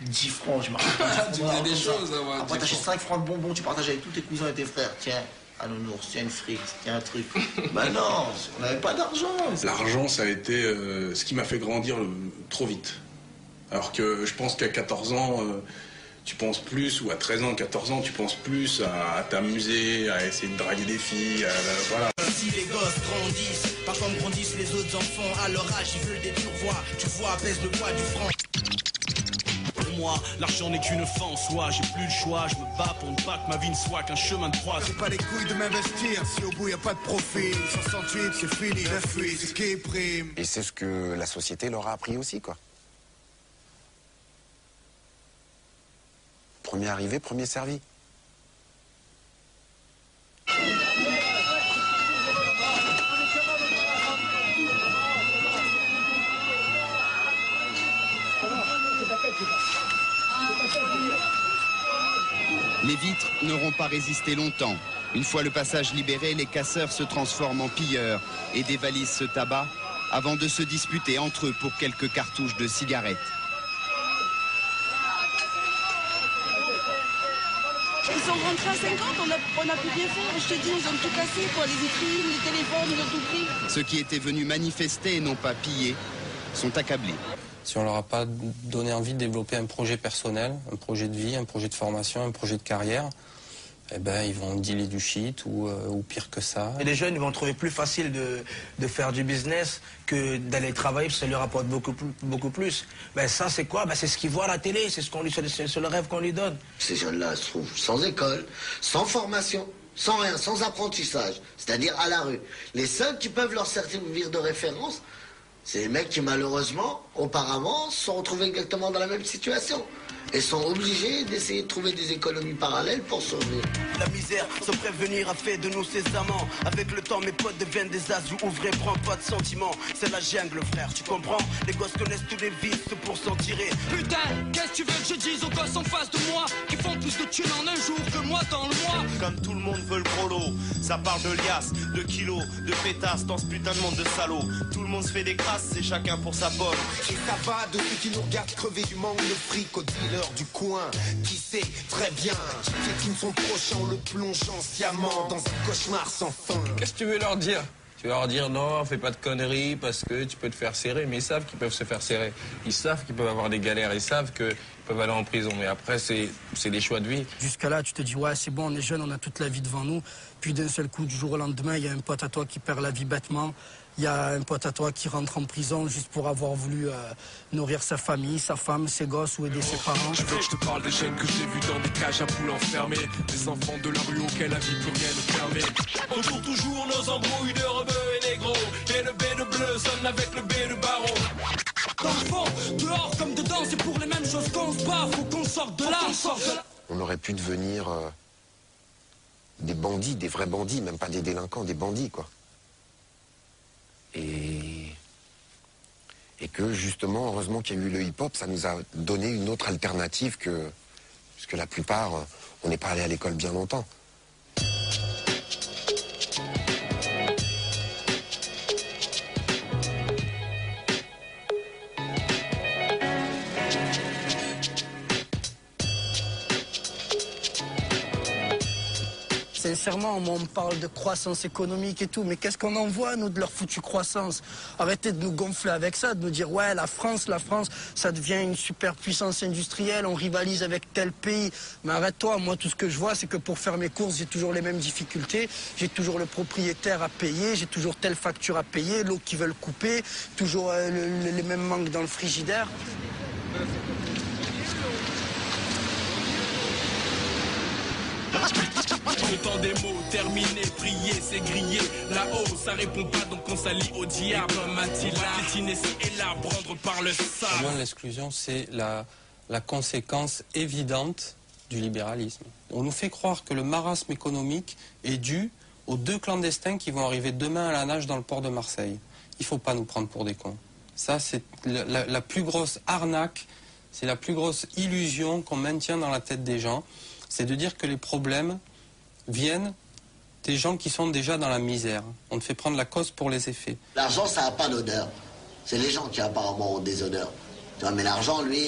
[SPEAKER 8] 10 francs, je me rappelle.
[SPEAKER 14] Tu faisais des choses, hein,
[SPEAKER 8] après, t'achètes 5 francs de bonbons, tu partages avec tous tes cousins et tes frères. Tiens, un nounours, tiens une frite, tiens un truc. Ben non, on n'avait pas d'argent.
[SPEAKER 17] L'argent, ça a été ce qui m'a fait grandir trop vite. Alors que je pense qu'à 14 ans, tu penses plus, ou à 13 ans, 14 ans, tu penses plus à t'amuser, à essayer de draguer des filles, voilà.
[SPEAKER 16] Si les gosses grandissent, pas comme grandissent les autres enfants, à leur âge ils veulent des turvois, tu vois, baisse le poids du franc. Pour moi, l'argent n'est qu'une fin en soi, j'ai plus le choix, je me bats pour ne pas que ma vie ne soit qu'un chemin de croix.
[SPEAKER 9] J'ai pas les couilles de m'investir, si au bout y a pas de profit, 68 c'est fini, 9-8 c'est qui prime.
[SPEAKER 1] Et c'est ce que la société leur a appris aussi, quoi. Premier arrivé, premier servi.
[SPEAKER 23] Les vitres n'auront pas résisté longtemps. Une fois le passage libéré, les casseurs se transforment en pilleurs et dévalisent ce tabac avant de se disputer entre eux pour quelques cartouches de cigarettes.
[SPEAKER 11] Ils sont rentrés à 50, on a pu rien faire. Je te dis, ils ont tout cassé, quoi. Les vitrines, les téléphones, ils ont tout pris.
[SPEAKER 23] Ceux qui étaient venus manifester et non pas piller sont accablés.
[SPEAKER 18] Si on leur a pas donné envie de développer un projet personnel, un projet de vie, un projet de formation, un projet de carrière, eh ben, ils vont dealer du shit ou pire que ça.
[SPEAKER 24] Et les jeunes ils vont trouver plus facile de faire du business que d'aller travailler parce que ça leur rapporte beaucoup plus. Ben, ça c'est quoi? Ben, c'est ce qu'ils voient à la télé, c'est le rêve qu'on lui donne.
[SPEAKER 22] Ces jeunes-là se trouvent sans école, sans formation, sans rien, sans apprentissage, c'est-à-dire à la rue. Les seuls qui peuvent leur servir de référence, c'est les mecs qui malheureusement, auparavant, se sont retrouvés exactement dans la même situation. et sont obligés d'essayer de trouver des économies parallèles pour survivre.
[SPEAKER 2] La misère, sans prévenir, a fait de nous ses amants. Avec le temps, mes potes deviennent des asus ouvrés, prends pas de sentiments. C'est la jungle, frère, tu comprends? Les gosses connaissent tous les vices pour s'en tirer.
[SPEAKER 3] Putain, qu'est-ce que tu veux que je dise aux gosses en face de moi, qui font plus de thunes en un jour que moi dans le mois?
[SPEAKER 6] Comme tout le monde veut le gros lot, ça parle de liasses, de kilos, de pétasses dans ce putain de monde de salauds. Tout le monde se fait des crasses, c'est chacun pour sa pomme.
[SPEAKER 9] Et ça va de ceux qui nous regardent crever du manque de fric aux dealers du coin, qui sait très bien qui piétine son prochain en le plongeant sciemment dans un cauchemar sans fin.
[SPEAKER 14] Qu'est-ce que tu veux leur dire? Tu vas leur dire non, fais pas de conneries parce que tu peux te faire serrer, mais ils savent qu'ils peuvent se faire serrer. Ils savent qu'ils peuvent avoir des galères, ils savent qu'ils peuvent aller en prison, mais après c'est des choix de vie.
[SPEAKER 12] Jusqu'à là, tu te dis ouais, c'est bon, on est jeune, on a toute la vie devant nous. Puis d'un seul coup, du jour au lendemain, il y a un pote à toi qui perd la vie bêtement. Il y a un pote à toi qui rentre en prison juste pour avoir voulu nourrir sa famille, sa femme, ses gosses ou aider ses parents.
[SPEAKER 4] Tu veux que je te parle des jeunes que j'ai vus dans des cages à poules enfermées, des enfants de la rue auxquels la vie plus rien ne permet. Autour toujours nos embrouilles de rebeux et négros, et le B de bleu sonne avec le B de baron.
[SPEAKER 3] Dans le fond, dehors comme dedans, c'est pour les mêmes choses qu'on se bat, faut qu'on sorte de là.
[SPEAKER 1] On aurait pu devenir des bandits, des vrais bandits, même pas des délinquants, des bandits, quoi. Et que justement, heureusement qu'il y a eu le hip-hop, ça nous a donné une autre alternative que... Puisque la plupart, on n'est pas allé à l'école bien longtemps.
[SPEAKER 12] Sincèrement, on me parle de croissance économique et tout, mais qu'est-ce qu'on en voit, nous, de leur foutue croissance? Arrêtez de nous gonfler avec ça, de nous dire, ouais, la France, ça devient une super puissance industrielle, on rivalise avec tel pays. Mais arrête-toi, moi, tout ce que je vois, c'est que pour faire mes courses, j'ai toujours les mêmes difficultés, j'ai toujours le propriétaire à payer, j'ai toujours telle facture à payer, l'eau qui veulent couper, toujours les mêmes manques dans le frigidaire.
[SPEAKER 4] Content des mots, terminé, prier, c'est grillé. Là-haut, ça répond pas, donc on s'allie au diable. Comme Attila, piétiner ci et là, prendre par le sable.
[SPEAKER 20] Pour moi, l'exclusion, c'est la conséquence évidente du libéralisme. On nous fait croire que le marasme économique est dû aux 2 clandestins qui vont arriver demain à la nage dans le port de Marseille. Il ne faut pas nous prendre pour des cons. Ça, c'est la plus grosse arnaque, c'est la plus grosse illusion qu'on maintient dans la tête des gens. C'est de dire que les problèmes viennent des gens qui sont déjà dans la misère. On te fait prendre la cause pour les effets.
[SPEAKER 22] L'argent, ça n'a pas d'odeur. C'est les gens qui apparemment ont des odeurs. Tu vois, mais l'argent, lui,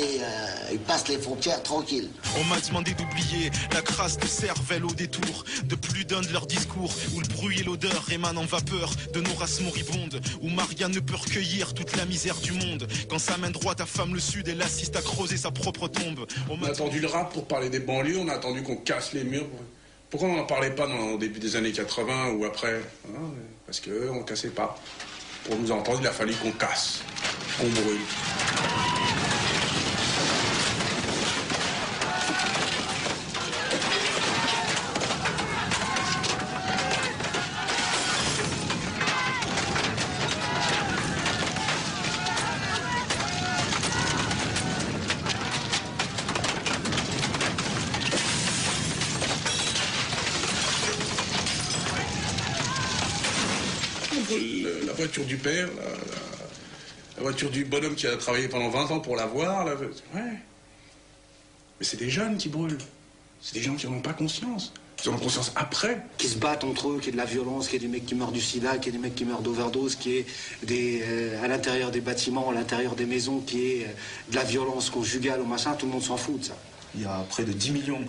[SPEAKER 22] il passe les frontières tranquille.
[SPEAKER 6] On m'a demandé d'oublier la crasse de cervelle au détour de plus d'un de leurs discours, où le bruit et l'odeur émanent en vapeur de nos races moribondes, où Maria ne peut recueillir toute la misère du monde. Quand sa main droite affame le sud, elle assiste à creuser sa propre tombe.
[SPEAKER 17] On a attendu le rap pour parler des banlieues, on a attendu qu'on casse les murs. Pourquoi on n'en parlait pas au début des années 80 ou après? Parce qu'on ne cassait pas. Pour nous entendre, il a fallu qu'on casse, qu'on brûle. La voiture du père, la voiture du bonhomme qui a travaillé pendant 20 ans pour l'avoir. Ouais. Mais c'est des jeunes qui brûlent. C'est des gens qui n'en ont pas conscience. Ils en ont conscience après.
[SPEAKER 21] Qui se battent entre eux, qu'il y ait de la violence, qu'il y ait des mecs qui meurent du sida, qu'il y ait des mecs qui meurent d'overdose, qu'il y ait à l'intérieur des bâtiments, à l'intérieur des maisons, qu'il y ait de la violence conjugale ou machin, tout le monde s'en fout de ça.
[SPEAKER 5] Il y a près de 10 millions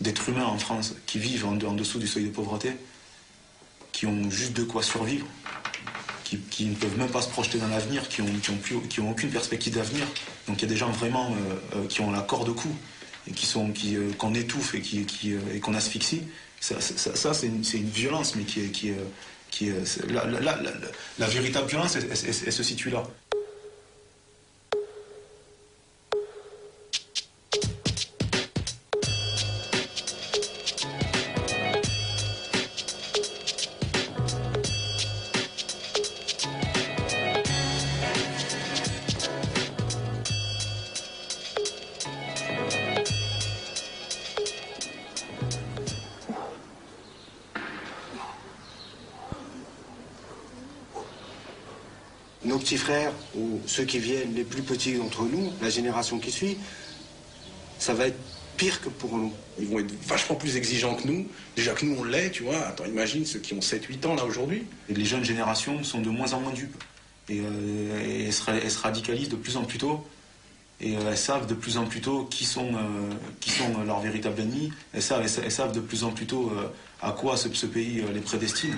[SPEAKER 5] d'êtres humains en France qui vivent en dessous du seuil de pauvreté, qui ont juste de quoi survivre, qui ne peuvent même pas se projeter dans l'avenir, qui ont aucune perspective d'avenir. Donc il y a des gens vraiment qui ont la corde au cou et qu'on étouffe et qu'on asphyxie. Ça c'est une violence, mais la véritable violence, elle se situe là.
[SPEAKER 21] nos petits frères, ou ceux qui viennent, les plus petits d'entre nous, la génération qui suit, ça va être pire que pour nous.
[SPEAKER 17] Ils vont être vachement plus exigeants que nous. Déjà que nous, on l'est, tu vois. Attends, imagine ceux qui ont 7-8 ans, là, aujourd'hui.
[SPEAKER 5] Et les jeunes générations sont de moins en moins dupes. Et elles se radicalisent de plus en plus tôt. Et elles savent de plus en plus tôt qui sont leurs véritables ennemis. Elles savent de plus en plus tôt à quoi ce pays les prédestine.